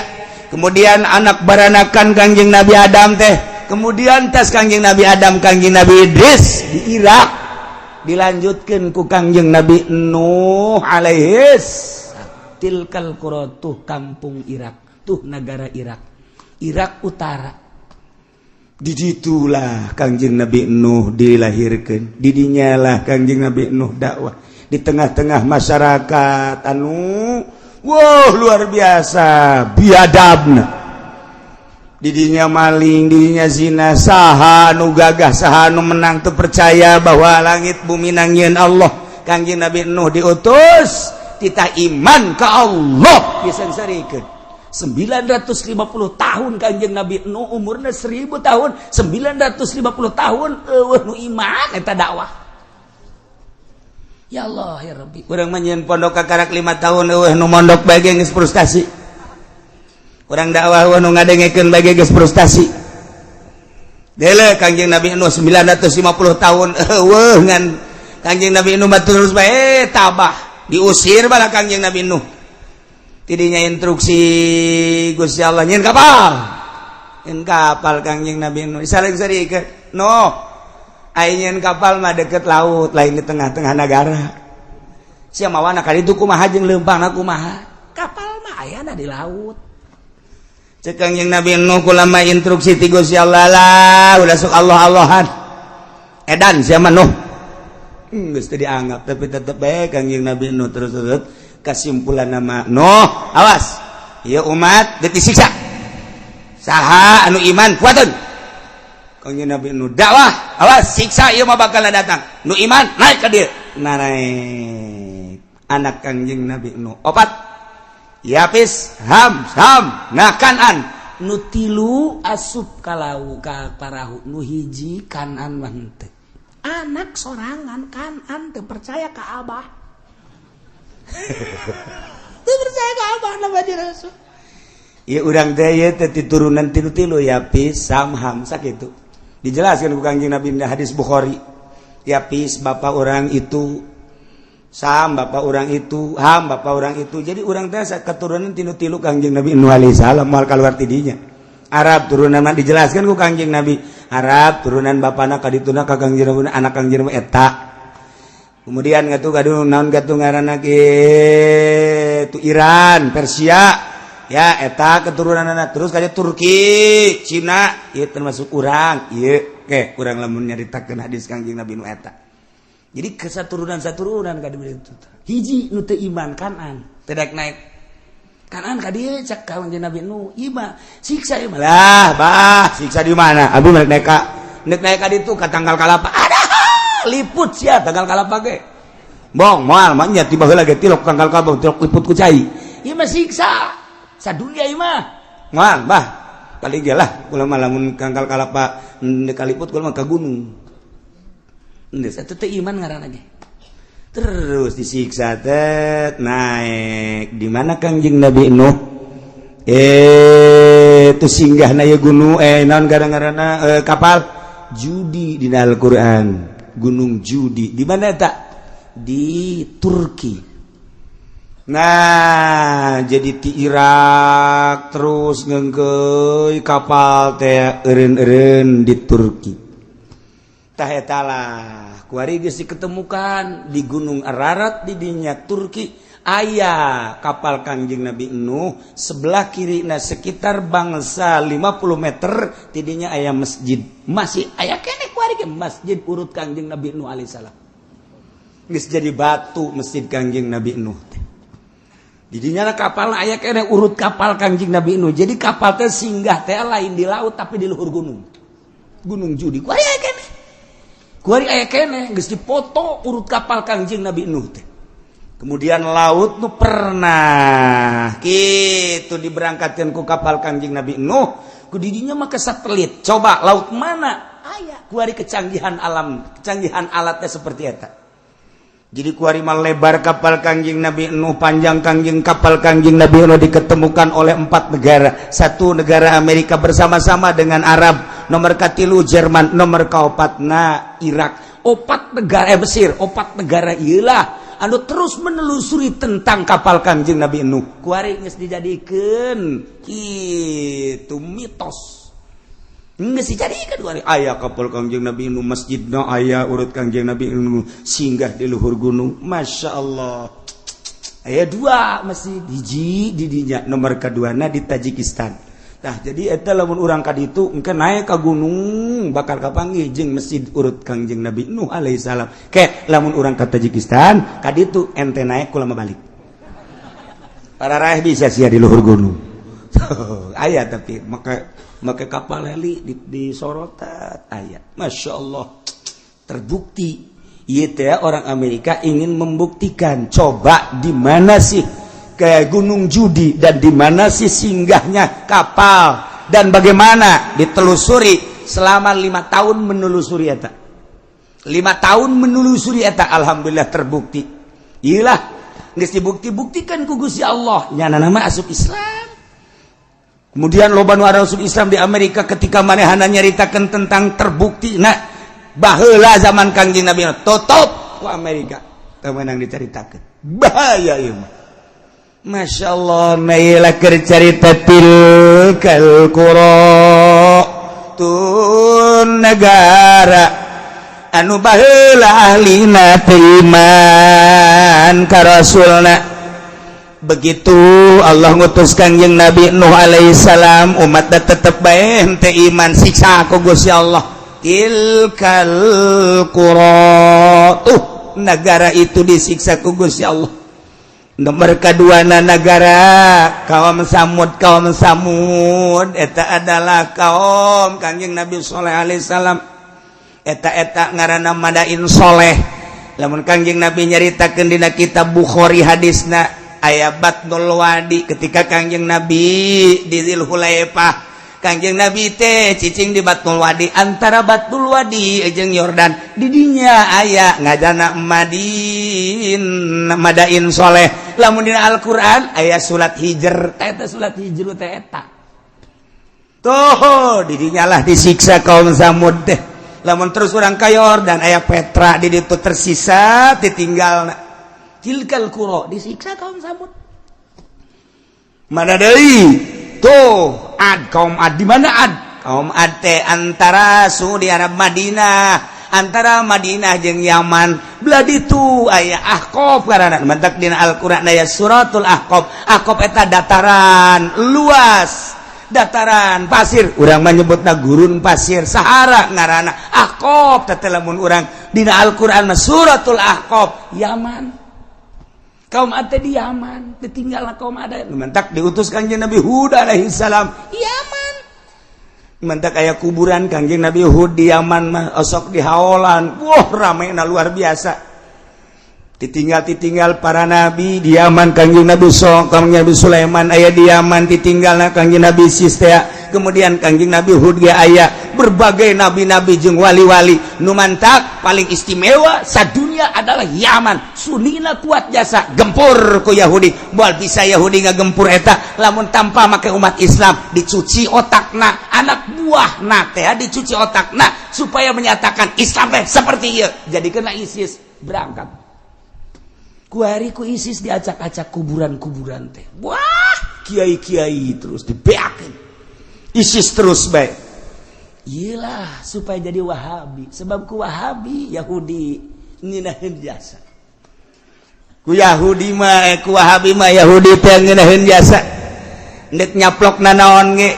kemudian anak baranakan Kangjeng Nabi Adam teh kemudian tas Kangjeng Nabi Adam Kangjeng Nabi Idris di Irak dilanjutkan ku Kangjeng Nabi Nuh alaihis tilkal qura tuh kampung Irak tuh negara Irak utara di situlah Kangjeng Nabi Nuh dilahirkan didinya lah Kangjeng Nabi Nuh dakwah di tengah-tengah masyarakat anu luar biasa biadabna didinya maling didinya zina saha nu gagah saha nu menang teu percaya bahwa langit bumi nangieun Allah Kangjeng Nabi Nuh diutus tita iman ka Allah disengsarikeun 950 tahun Kangjeng Nabi Nuh umurna 1000 tahun 950 tahun eueuh nu iman eta dakwah ya Allah ya Rabbi urang mah nyeun pondok kakarak 5 tahun eueuh nu mondok bae geus frustasi urang dakwah eueuh nu ngadengekeun bae geus frustasi deule Kangjeng Nabi Nuh 950 tahun eueuh ngan Kangjeng Nabi Nuh mah terus bae tabah diusir bala Kangjeng Nabi Nuh tidinya instruksi Gusti Allah nyeun kapal Kangjeng Nabi Nuh saling-sarikeun no ayeuna kapal mah deket laut lain di tengah-tengah negara sia mawana kali itu kumaha jeung leumpangna kumaha kapal mah ayana di laut cek Kangjeng Nabi Nuh kulama instruksi ti Gusti Allah lah udah sok Allah-Allahan edan sia mah Nuh geus teu dianggap tapi tetep bae Kangjeng Nabi Nuh terus kesimpulan nama Nuh awas ieu umat geus disiksa saha anu iman kuateun Kangjeng Nabi Nuh dakwah awas siksa ieu mah bakal datang. Nu iman naik ka dieu. Naik anak Kangjeng Nabi Nuh. 4 Yapis Ham nah Kanan nu 3 asup ka laut ka parahu nu hiji Kanan mah henteu. Anak sorangan Kanan teu percaya ka Abah. Teu percaya ka Abah nama di Rasul. Ieu urang teh ieu teh turunan 3 Yapis Ham sakitu. Dijelaskan ku Kangjeng Nabi di hadis Bukhari. Yapis bapak orang itu, Sam bapak orang itu, Ham bapak orang itu. Jadi orang teh keturunan 3 Kangjeng Nabi Nuh alaihi salam moal kaluar ti dinya. Arab turunan mah dijelaskan ku Kangjeng Nabi. Arab turunan bapana kadituna ka Kangjeng Nabi anak Kangjeng Nabi eta. Kemudian ngatu kadu naon gatu ngaranna kitu Iran, Persia. Ya eta keturunanna terus kayak Turki, Cina, ieu termasuk urang. Ieu ke urang lamun nyaritakeun hadis Kangjeng Nabi nu eta. Jadi kesaturunan ka dieu itu. Hiji nu teu iman Kanan, teu daek naik. Kanan ka dieu cak Kangjeng Nabi nu, ieu mah siksa ieu mah. Lah, bah, siksa di mana? Abi naik ka ditu ka tanggal kalapa. Ada liput sia tanggal kalapa ge. Bong, moal mah nya tiba heula ge tilok tanggal kalapa tilok liput ku cai. Ieu mah siksa. Sadunia imah mal bah paling dia lah kula mah lamun kangkal kalapa kaliput kula mah ka gunung endeu satu teh iman ngaranna ge terus disiksa teh naik di mana Kangjeng Nabi Nuh tu singgahna ye gunung naon ngaranna kapal Judi dina Al-Qur'an gunung Judi di mana eta di Turki. Nah jadi ti Irak terus ngeungkeun kapal teh eureun-eureun di Turki. Tah eta lah kuari geus diketemukan di Gunung Ararat di dinya Turki aya kapal Kangjeng Nabi Nuh sebelah kirina sekitar bangsa 50 meter ti dinya aya masjid. Masih aya keneh kuari ge masjid urut Kangjeng Nabi Nuh alaihi salam. Geus jadi batu masjid Kangjeng Nabi Nuh teh. Di dinya kapal aya kene urut kapal Kangjeng Nabi Nuh. Jadi kapal teh singgah teh lain di laut tapi di luhur gunung. Gunung Judi. Kuari aya kene. Kuari aya kene geus dipoto urut kapal Kangjeng Nabi Nuh teh. Kemudian laut nu pernah kitu diberangkatkeun ku kapal Kangjeng Nabi Nuh. Ku di dinya mah ke satelit. Coba laut mana? Aya. Kuari kecanggihan alam, kecanggihan alatnya seperti eta. Jadi kuari mah lebar kapal Kangjeng Nabi Nuh, panjang kapal Kangjeng Nabi Nuh diketemukan oleh 4 negara. 1 negara Amerika bersama-sama dengan Arab, nomor katilu Jerman, nomor kaopatna Irak. 4 negara Mesir, 4 negara ieulah anu terus menelusuri tentang kapal Kangjeng Nabi Nuh. Kuari geus dijadikeun kitu mitos. Geus dijadikeun kuari aya kapal Kangjeng Nabi Nuh, masjidna aya urut Kangjeng Nabi Nuh singgah di luhur gunung. Masyaallah. Aya 2 masjid, hiji di dinya, nomor kaduana di Tajikistan. Nah, jadi eta lamun urang ka ditu engke naik ka gunung bakal kapanggih jeung masjid urut Kangjeng Nabi Nuh alaihi salam. Ke lamun urang ka Tajikistan ka ditu ente naik kula mah balik. Para raih bisa sia di luhur gunung. Aya tapi maka kapal heli di sorotan aya. Masya Allah terbukti ieu teh orang Amerika ingin membuktikan coba di mana sih kayak Gunung Judi dan di mana sih singgahnya kapal dan bagaimana ditelusuri selama 5 tahun menelusuri eta. 5 tahun menelusuri eta alhamdulillah terbukti. Iyalah geus dibukti-buktikan ku Gusti Allah nya nama asup Islam. Kemudian loba nu asup Islam di Amerika ketika manehana nyaritakeun tentang terbukti nah baheula zaman Kangjeng Nabi tutup ku Amerika teu meunang dicaritakeun. Bahaya ieu mah. Masyaallah mailah keur carita tilkal qura tun negara anu baheula ahlina teu iman ka rasulna. Begitu Allah ngutus Kangjeng Nabi Nuh alaihi salam umatna tetep bae henteu iman siksa ku Gusti Allah. Tilkal qura negara itu disiksa ku Gusti Allah. Nomor kaduana negara kaum Samud eta adalah kaum Kangjeng Nabi sallallahu alaihi wasallam eta ngaranna Madain Sholeh. Lamun Kangjeng Nabi nyaritakeun dina kitab Bukhari hadisna aya Batnul Wadi ketika Kangjeng Nabi di Zulhulaifah. Kangjeng Nabi teh cicing di Batnul Wadi, antara Batnul Wadi jeung Yordan di dinya aya ngajana Madain Sholeh. Lamun dina Al-Qur'an aya surat Hijr, eta surat Hijr teh eta. Tuh di dinya lah disiksa kaum Samud teh. Lamun terus urang ka Yordan aya Petra di ditu tersisa ditinggalna. Tilkal qura disiksa kaum Samud. Mana deui? Tuh Ad, kaum Ad. Di mana Ad? Kaum Ad teh antara suhu di Arab Madinah, antara Madinah jeung Yaman. Belah ditu aya Ahqaf ngaranna. Mantak dina Al-Qur'an aya suratul Ahqaf. Ahqaf eta dataran luas, dataran pasir. Urang mah nyebutna gurun pasir, Sahara ngaranna. Ahqaf teh lamun urang dina Al-Qur'an mah suratul Ahqaf, Yaman. Kaum Ad di Yaman, ditinggalna kaum Ad. Mentak diutus Kangjeng Nabi Hud alaihi salam Yaman. Mentak aya kuburan Kangjeng Nabi Hud di Yaman mah osok dihaolan. Wah, ramena luar biasa. Ditinggal para nabi di Yaman. Kangjeng Nabi Sulaiman aya di Yaman, ditinggalna Kangjeng Nabi Sistea. Kemudian Kangjeng Nabi Hud ge aya berbagai nabi-nabi jeung wali-wali. Nu mantak paling istimewa sadunya adalah Yaman. Sunina kuat jasa gempur ku Yahudi. Moal bisa Yahudi ngagempur eta lamun tanpa make umat Islam dicuci otakna, anak buahna teh dicuci otakna supaya menyatakan Islam teh seperti ieu. Jadikeunna ISIS berangkat. Kuari ku ISIS diacak-acak kuburan-kuburan teh. Wah, kiai-kiai terus dibeakeun. ISIS terus bae. Iyalah supaya jadi Wahabi. Sebab ku Wahabi Yahudi ngeunaheun jasa. Ku Yahudi mah ku Wahabi mah Yahudi teh ngeunaheun jasa. Ndet nyaplokna naon ge.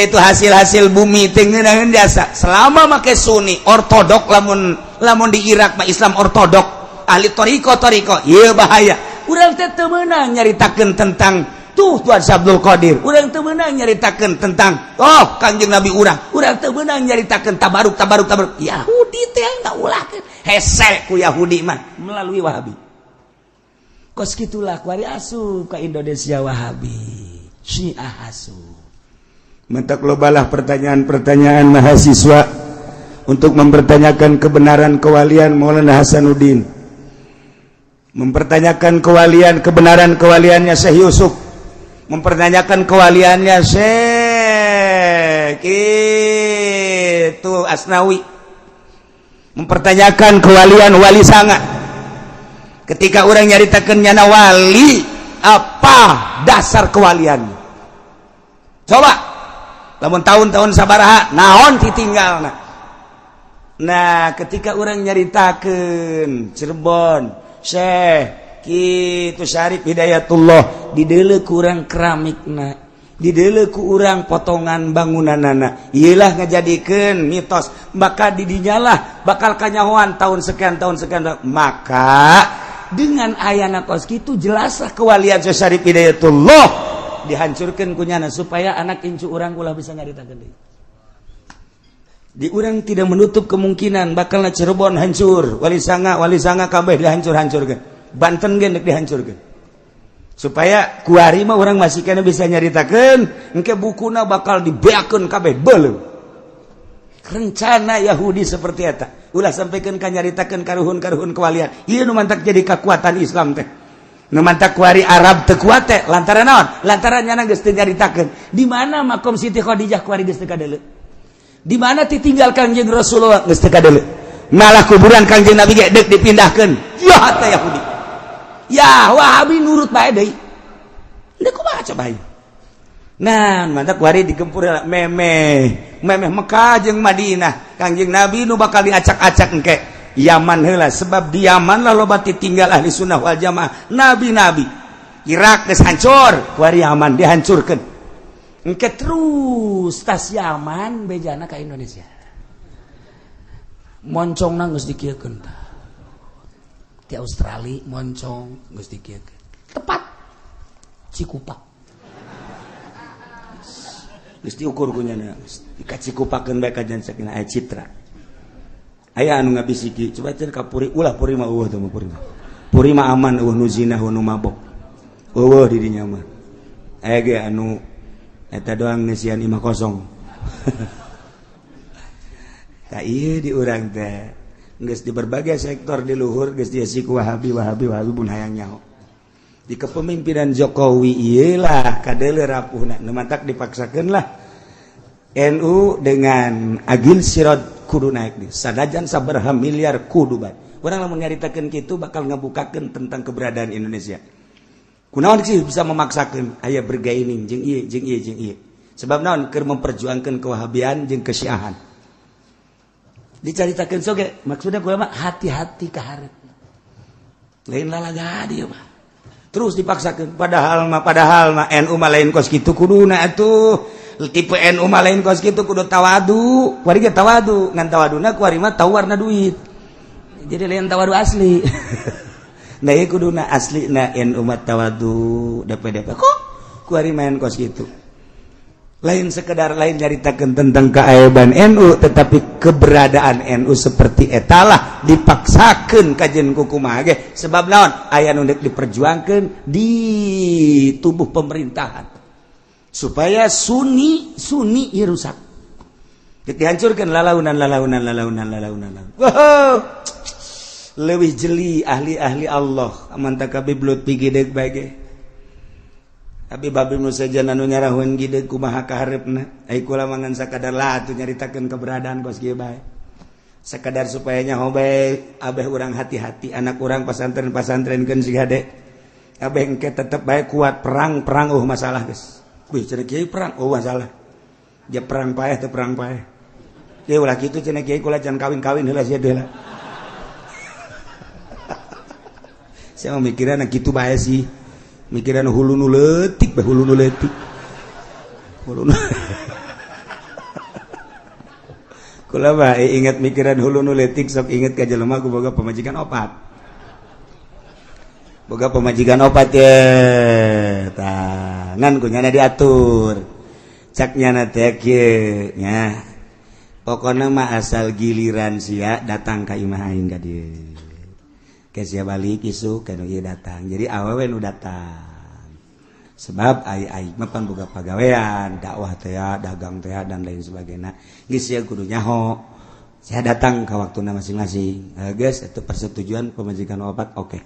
Itu hasil-hasil bumi teh ngeunaheun jasa. Selama make Sunni ortodok lamun di Irak mah Islam ortodok. Ahli toriko, iya bahaya. Urang teh teu meunang nyaritakeun tentang tuh Tuan Abdul Qadir. Urang teu meunang nyaritakeun tentang Kangjeng Nabi urang teu meunang nyaritakeun tabaruk. Yahudi teh ngaulahkeun hese ku Yahudi mah melalui Wahabi. Kos kitulah kuari asup ka Indonesia Wahabi. Syiah asup. Mentak lobalah pertanyaan-pertanyaan mahasiswa untuk mempertanyakan kebenaran kewalian Maulana Hasanuddin. Mempertanyakan kebenaran kewaliannya Syekh Yusuf, mempertanyakan kewaliannya Syekh itu Asnawi, mempertanyakan kewalian Wali Sanga. Ketika orang nyaritakeun nyana wali, apa dasar kewaliannya? Coba, lamun tahun-tahun sabaraha, naon ditinggalna. Nah, ketika orang nyaritakeun Cirebon Syekh kitu Syarif Hidayatullah dideuleu ku urang keramikna, dideuleu ku urang potongan bangunanana. Ieulah ngajadikeun mitos, maka di dinyalah bakal kanyahoan tahun sekian. Maka dengan ayana kos kitu jelaslah kewalian Syekh Syarif Hidayatullah dihancurkeun ku nyana supaya anak incu urang ulah bisa nyaritakeun deui. Di urang tidak menutup kemungkinan bakalna Cirebon hancur, Wali Sanga kabeh dihancur-hancurkeun. Banten ge dihancurkeun. Supaya kuari mah urang masih kana bisa nyaritakeun, engke bukuna bakal dibeakeun kabeh beuleuh. Rencana Yahudi seperti eta. Ulah sampikeun ka nyaritakeun karuhun-karuhun kewalian. Ieu nu mantak jadi kekuatan Islam teh. Nu mantak kuari Arab teu kuat teh lantaran naon? Lantaran nyana geus teu nyaritakeun. Di mana makom Siti Khadijah kuari geus teu kadeuleu? Di mana ditinggal Kangjeng Rasulullah geus teu kadeuleu. Malah kuburan Kangjeng Nabi ge deuk dipindahkeun. Ya teh Yahudi. Ya Wahabi nurut bae deui. Deuk kumaha coba ieu. Nah, mantap kuari digempur memeh Mekah jeung Madinah. Kangjeng Nabi nu bakal diacak-acak engke Yaman heula sebab di Yaman lah loba ditinggal ahli sunnah wal jamaah nabi-nabi. Irak geus hancur, kuari Yaman dihancurkeun. Engke terus tas Yaman bejana ka Indonesia. Moncongna geus dikieukeun tah. Di Australia moncong geus dikieukeun. Tepat Cikupa. Geus diukur ku nyana. Dika Cikupakeun bae kajan saking aya Citra. aya anu ngabisiki coba cenah ka puri ulah puri mah eueuh teh mah puri mah aman eueuh nu zina nu mabok eueuh di dinya mah aya ge anu eta doang ngeusian imah kosong ka ieu di urang teh geus di berbagai sektor di luhur geus diisi ku wahabi pun hayang nyaho di kepemimpinan Jokowi iyalah kadele rapuhna nu matak dipaksakeun lah NU dengan agil sirot kudu naik nih sadajan sabaraha miliar kudu bae urang lamun nyaritakeun kitu bakal ngabukakeun tentang keberadaan Indonesia kunaon sih bisa memaksakeun aya bergaining jeung ieu sebab naon keur memperjuangkeun kewahabian jeung kesyiahan dicaritakeun soge maksudna kumaha hati-hati ka hareup lain lalaga dieu mah terus dipaksakan padahal mah NU mah lain kos kitu kuduna atuh tipe NU mah lain kos kitu kudu tawadu kuari ge tawadu ngan tawaduna kuari mah tawarna duit jadi lain tawadu asli nah ieu kuduna aslina NU mah tawadu DP kok kuari main kos kitu lain sekedar lain nyaritakeun tentang keaiban NU tetapi keberadaan NU seperti etalah dipaksakeun kajen kumaha ge sebab naon aya nu diperjuangkeun di tubuh pemerintahan supaya sunni rusak dihancurkeun lalaunan wow leuwih jeli ahli Allah aman takabi blut pigideg bae ge tapi babi nu sajan anu nyarahun gide kumaha ka hareupna ai kula mangan sakadar lah atuh nyaritakeun keberadaan kos kieu bae sakadar supaya nyaho bae abeh urang hati-hati anak urang pasantren-pasantrenkeun si gade abeh engke tetep bae kuat perang masalah geus wih cenah kieu perang masalah ja perang paeh teu perang paeh ye ulah kitu cenah kieu kula can kawin-kawin heula sia deula saya mikiran kitu bae sih mikiran hulu nu leutik kula mah ingat mikiran hulu nu leutik sok inget ka jelema ku boga pamajikan opat ye tangan ku nyana diatur cak nyana teh kieu nya pokona mah asal giliran sia datang ka imah aing ka dieu sia balik isu kana ieu datang jadi awewe nu datang sebab ai mah pan boga pagawean dakwah teh dagang teh dan lain sebagainya geus sia kudu nyaho sia datang ka waktuna masing-masing geus eta persetujuan pamajikan opat oke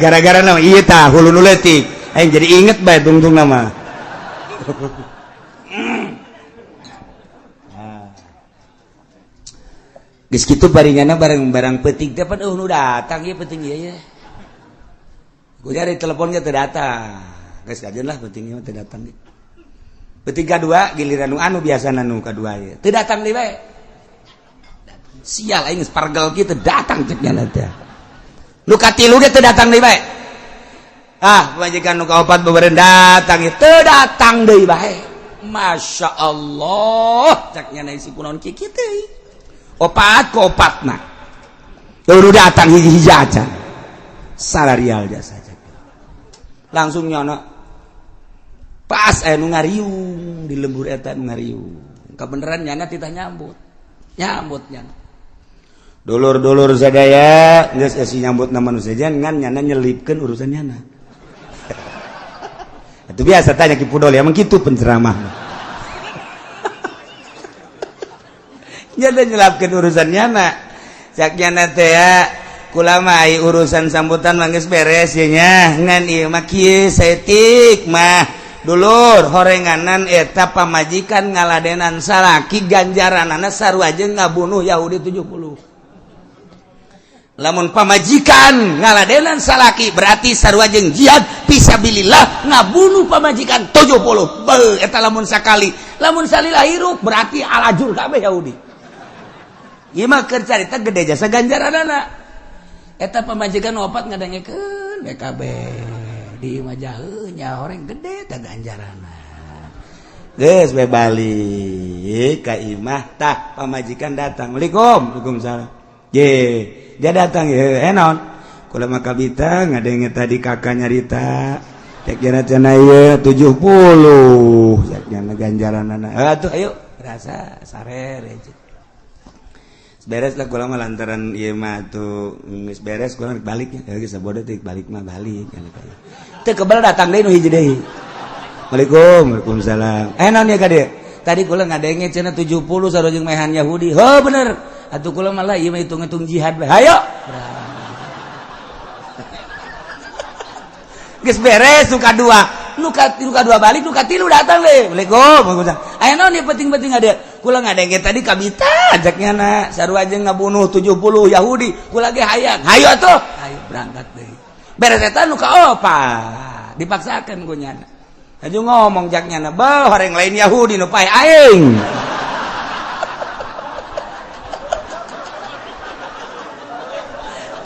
gara-gara nama ieu tah hulu nu leutik aing jadi inget bae tungtung nama geus kitu paringana barang-barang penting teh pan nu datang ieu penting ieu ku jari telepon ge teu datang geus kajeun lah penting ieu teu datang penting kadua giliran nu anu biasana nu kadua ieu teu datang deui bae sial aing geus pargel kieu teu datang cek nya teh nu katilu ge teu datang deui bae pamajikan nu kaopat babeureun datang teu datang deui bae masyaallah cek nya isi kunaon kieu teh opat ke opatna udah datang hiji-hiji aja salarial jasa aja langsung nyono pas nu ngariung di lembur eta nu ngariung kabeneran nyana titah nyambut nyana dulur-dulur sadaya geus esi nyambut na manusia ngan nyana nyelipkeun urusan nyana itu biasa tanya ki pudol ya emang kitu penceramah nyana nyelapkeun urusan nyana cak nyana teh kula mah urusan sambutan mah geus beres ye nya ngan ieu mah kieu saeutik mah dulur horenganan eta pamajikan ngaladenan salaki ganjaranana sarua jeung ngabunuh Yahudi 70 lamun pamajikan ngaladenan salaki berarti sarua jeung jihad fisabilillah ngabunuh pamajikan 70 beuh eta lamun sakali lamun salila hirup berarti alajur kabeh Yahudi ieu mah keur carita gede jasa ganjaranana eta pamajikan opat ngadengekeun BKB di imah jaheuh nya horeng gede tah ganjaranna geus bae balik ka imah tah pamajikan datang Waalaikumsalam ye dia datang ye naon kula mah kabita ngadenge tadi kakak nyarita cek jana cenah ieu 70 cek jana ganjaranana atuh ayo berasa sarer aja. Beres lah kula mah lantaran ieu mah tuh geus beres kula baliknya. Ya geus sabodo teh balik mah balik. Teu kebal datang deui nu hiji deui. Waalaikumsalam. Naon ya kade? Tadi kula ngadenge cenah 70 sarojeng mehan Yahudi. Heuh bener. Atuh kula malah ieu mah hitung-hitung jihad bae. Hayo. Geus beres nu kadua. Nu kadua balik nu katilu datang deh. Waalaikumsalam. Aya naon ieu penting-penting ada? Kula ngadenge tadi kabita ajaknya na sarua aja ngabunuh 70 Yahudi. Kula ge hayang. Hayo atuh. Hayo berangkat deui. Beres eta nu kaopa. Dipaksakeun ku nyana. Aju ngomong jaknya na, "Bah, horeng lain Yahudi nu pae aing."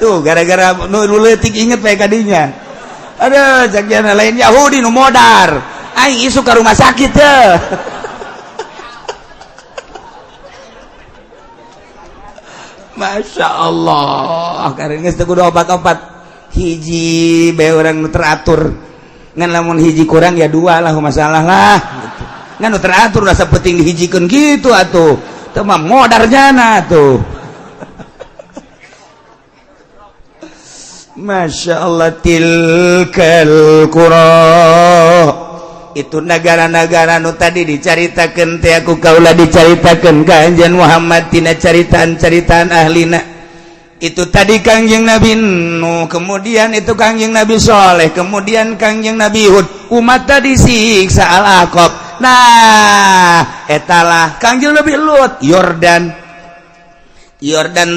Tuh gara-gara nu leutik inget pae kadinya. Aduh, jaknya lain Yahudi nu modar. Aing isu ka rumah sakit teh. Masya Allah, karena geus teu kudu obat-obat. Hiji bae urang nu teratur. Ngan lamun hiji kurang ya dua lah masalah lah gitu. Ngan nu teratur rasa penting dihijikeun gitu atuh. Teu mah modar jana tuh. Masya Allah, tilkal qura. Itu negara-negara nu tadi dicaritakeun teh aku kaula dicaritakeun ka anjeun Muhammad tina caritaan-caritaan ahlina. Itu tadi Kangjeng Nabi Nuh, kemudian itu Kangjeng Nabi Soleh, kemudian Kangjeng Nabi Hud, umat tadi siksa Al-Aqab. Nah, etalah Kangjeng Nabi Lut, Yordan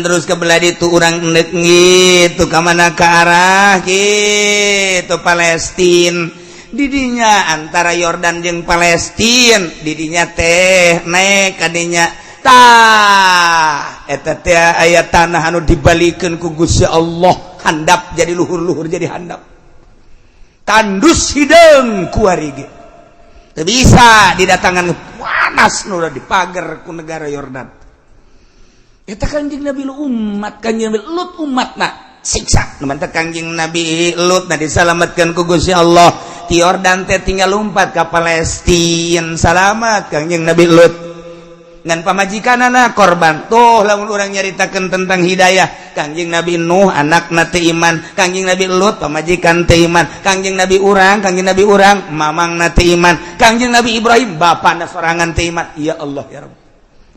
terus kebelah itu orang endek gitu ke mana ke arah gitu Palestina. Didinya antara Yordan jeung Palestina, didinya teh naik kadinya tah eta teh aya tanah anu dibalikeun ku Gusti Allah, handap jadi luhur-luhur jadi handap. Tandus hideung ku ari ge. Teu bisa didatangan panas nu dipager ku negara Yordan. Eta Kangjeng Nabi umat, Kangjeng Nabi Lut umatna siksa. Numanten Kangjeng Nabi Lut na disalametkeun ku Gusti Allah. Ti Yordan teh tinggal lompat ka Palestina, salamat Kangjeng Nabi Lut. Ngan pamajikanana korban. Tuh lamun urang nyaritakeun tentang hidayah, Kangjeng Nabi Nuh anakna teu iman, Kangjeng Nabi Lut pamajikan teu iman, Kangjeng Nabi urang mamangna teu iman, Kangjeng Nabi Ibrahim bapana sorangan teu iman. Ya Allah ya Rabb.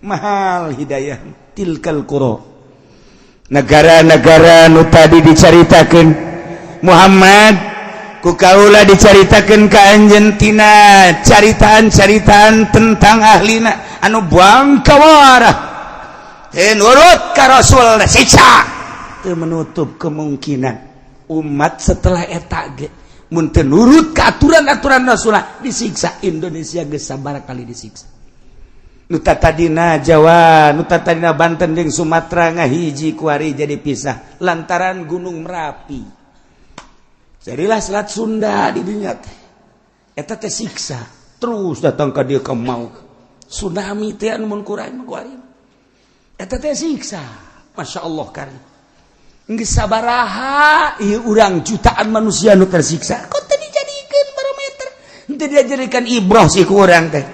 Mahal hidayah. Tilkal qura. Negara-negara nu tadi dicaritakeun Muhammad ku kaula dicaritakeun ka anjeun tina caritaan-caritaan tentang ahlina anu buang kawarah teu nurut ka Rasul siksa. Teu menutup kemungkinan umat setelah eta ge mun teu nurut ka aturan-aturan Rasulullah disiksa. Indonesia geus sabaraha kali disiksa. Nu tatadina Jawa, nu tatadina Banten jeung Sumatera ngahiji kuari jadi pisah lantaran Gunung Merapi. Jadilah Selat Sunda di dinya teh. Eta teh siksa. Terus datang ka dieu ka maut. Tsunami teh anu mun kuring kuari. Eta teh siksa. Masya Allah karim. Geus sabaraha ieu urang jutaan manusia nu tersiksa. Kok teu dijadikeun barometer? Teu dijadikan ibrah si ku urang teh.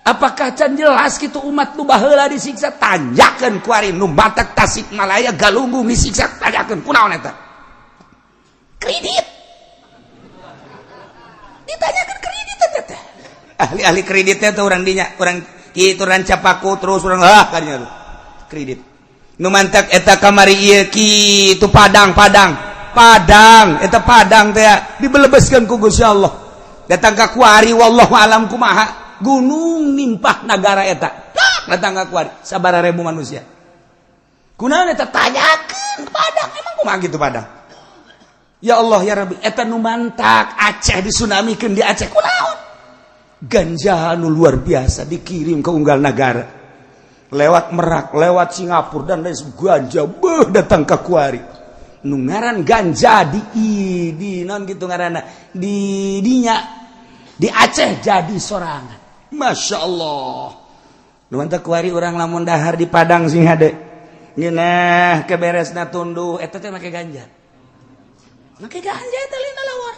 Apakah can jelas kitu umat nu baheula disiksa? Tanjakeun kuari nu batak Tasikmalaya Galunggung disiksa, tanjakeun kunaon eta? Kredit. Ditanyakeun kredit eta. Ahli-ahli kreditnya teh urang dinya, urang kitu rancapaku terus urang kadinya kredit. Nu mantak eta kamari ieu kitu Padang eta Padang teh dibelebeskeun ku Gusti Allah. Datang ka kuari wallahu alam kumaha. Gunung nimpah negara eta. Datang ka kuari sabaraha ribu manusia. Kunaon eta tanyakeun Padang, emang kumaha kitu Padang? Ya Allah ya Rabbi, eta nu mantak Aceh disunamikeun di Aceh kunaon? Ganja anu luar biasa dikirim ke unggal negara. Lewat Merak, lewat Singapura dan lain ganja datang ka kuari. Nu ngaran ganja di naon kitu ngaranna? Di dinya di Aceh jadi sorangan. Masya Allah. Numanten kuari orang lamun dahar di Padang sing hade. Ngeunah keberesna tunduh eta teh make ganja. Make ganja eta lina lawar.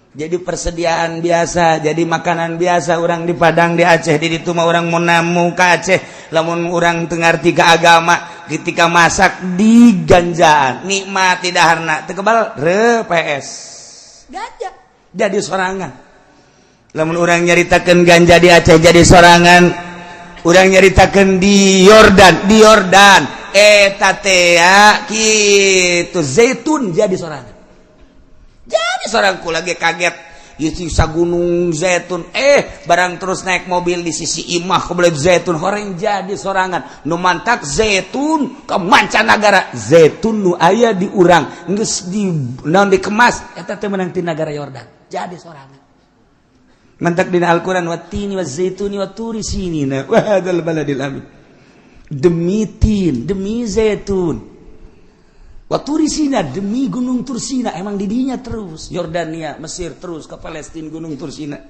jadi persediaan biasa, jadi makanan biasa orang di Padang di Aceh, di ditu mah orang mau namu ka Aceh, lamun orang teu ngarti ka agama, ketika masak di ganjaan, nikmati daharna teu kebal PS. Ganja jadi sorangan. Lamun orang nyaritakeun ganja di Aceh jadi sorangan, orang nyaritakeun di Yordan eta teh kitu zaitun jadi sorangan. Jadi sorangku lagi kaget sisa gunung zaitun barang terus naik mobil di sisi imah kebelah zaitun horeng jadi sorangan nu mantak zaitun ke mancanagara zaitun nu aya di urang geus di naon dikemas eta teh menang ti nagara Yordan jadi sorangan mantak dina Al-Qur'an watini wazaituni waturi sinina wa hadzal baladil amin demi tin demi zaitun Waturi Sina demi gunung Tursina emang didinya terus Yordania Mesir terus ke Palestina gunung Tursina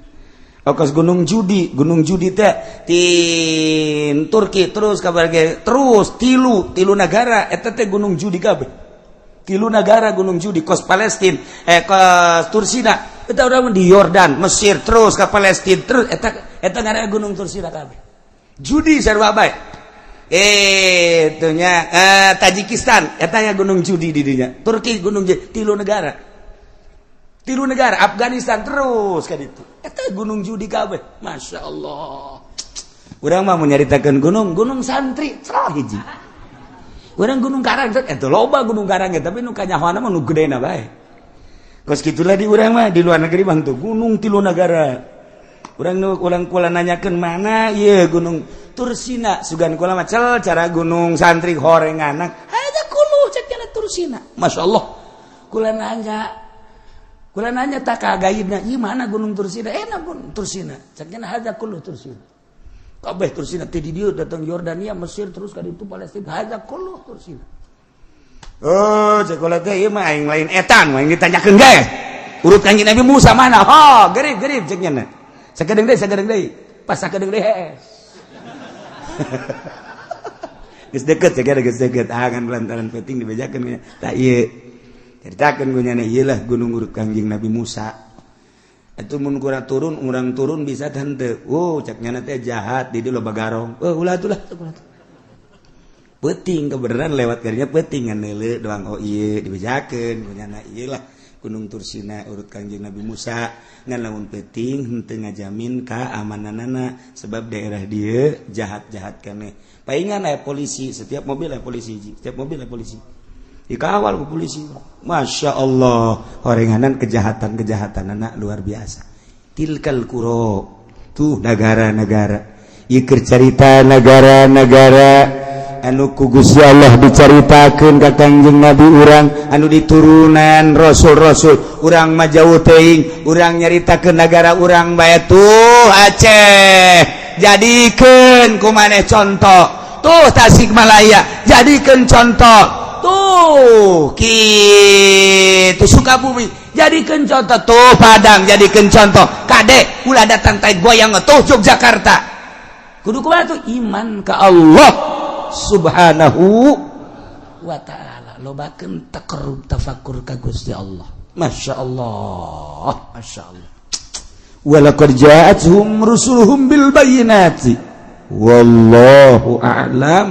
okas gunung Judi teh ti Turki terus kabar terus tilu negara eta teh gunung Judi kabeh tilu negara gunung Judi kos Palestina kos Tursina eta urang di Yordan Mesir terus ke Palestina terus eta ngaranna gunung Tursina kabeh Judi sarua bae itunya Tajikistan etanya gunung Judi di dinya Turki gunung tilu negara Afghanistan terus kan itu eta gunung Judi kabeh Masya Allah urang mah menyaritakeun gunung santri salah hiji urang gunung Karang eta loba gunung Karang tapi nu kanyahoana mah nu gedena bae kos kitulah di urang mah di luar negeri bang tuh gunung tilu negara urang kula nanyakeun mana ieu gunung Tursina sugan kula macel cara gunung santri horeng anak ada kulu cekna Tursina Masya Allah kula nanya tak kagaidna ieu mana gunung Tursina enak gunung Tursina cekna ada kulu Tursina kabeh Tursina teh di dieu datang Yordania Mesir terus ka ditu Palestina ada kulu Tursina cek kula teh ieu mah aing lain etan aing ditanyakeun gae urut Kanjeng Nabi Musa mana gerib cekna sakedeng deui pas sakedeng deui geus deket agan lantaran penting dibejakeun tah ieu ceritakeun gu nyana ieu lah gunung urut Kanjeng Nabi Musa atuh mun kurang turun bisa teu cek nyana teh jahat di dieu loba garong ulah peuting kebenaran lewat karinya peuting ngan neuleu doang ieu dibejakeun gu nyana ieu lah gunung Tursina urut Kanjeng Nabi Musa ngan lamun peuting henteu ngajamin keamananana sebab daerah dieu jahat-jahat keneh paingan aya polisi setiap mobil aya polisi dikawal ku polisi Masya Allah horenganan kejahatan-kejahatanana luar biasa tilkal qura tuh negara-negara ieu keur carita negara-negara anu ku Gusti Allah dicaritakeun ka Kanjeng Nabi urang anu diturunan rasul-rasul urang mah jauh teuing urang nyaritakeun negara urang bae tuh Aceh jadikeun ku maneh contoh tuh Tasikmalaya jadikeun contoh tuh kitu Sukabumi jadikeun contoh tuh Padang jadikeun contoh kade ulah datang tai goyang tuh Yogyakarta kudu kumaha tuh iman ka Allah Subhanahu wa ta'ala lobakeun takarrub tafakkur ka Gusti Allah Masya Allah walaqad ja'atuhum rusuluhum bil bayyinati wallahu a'lam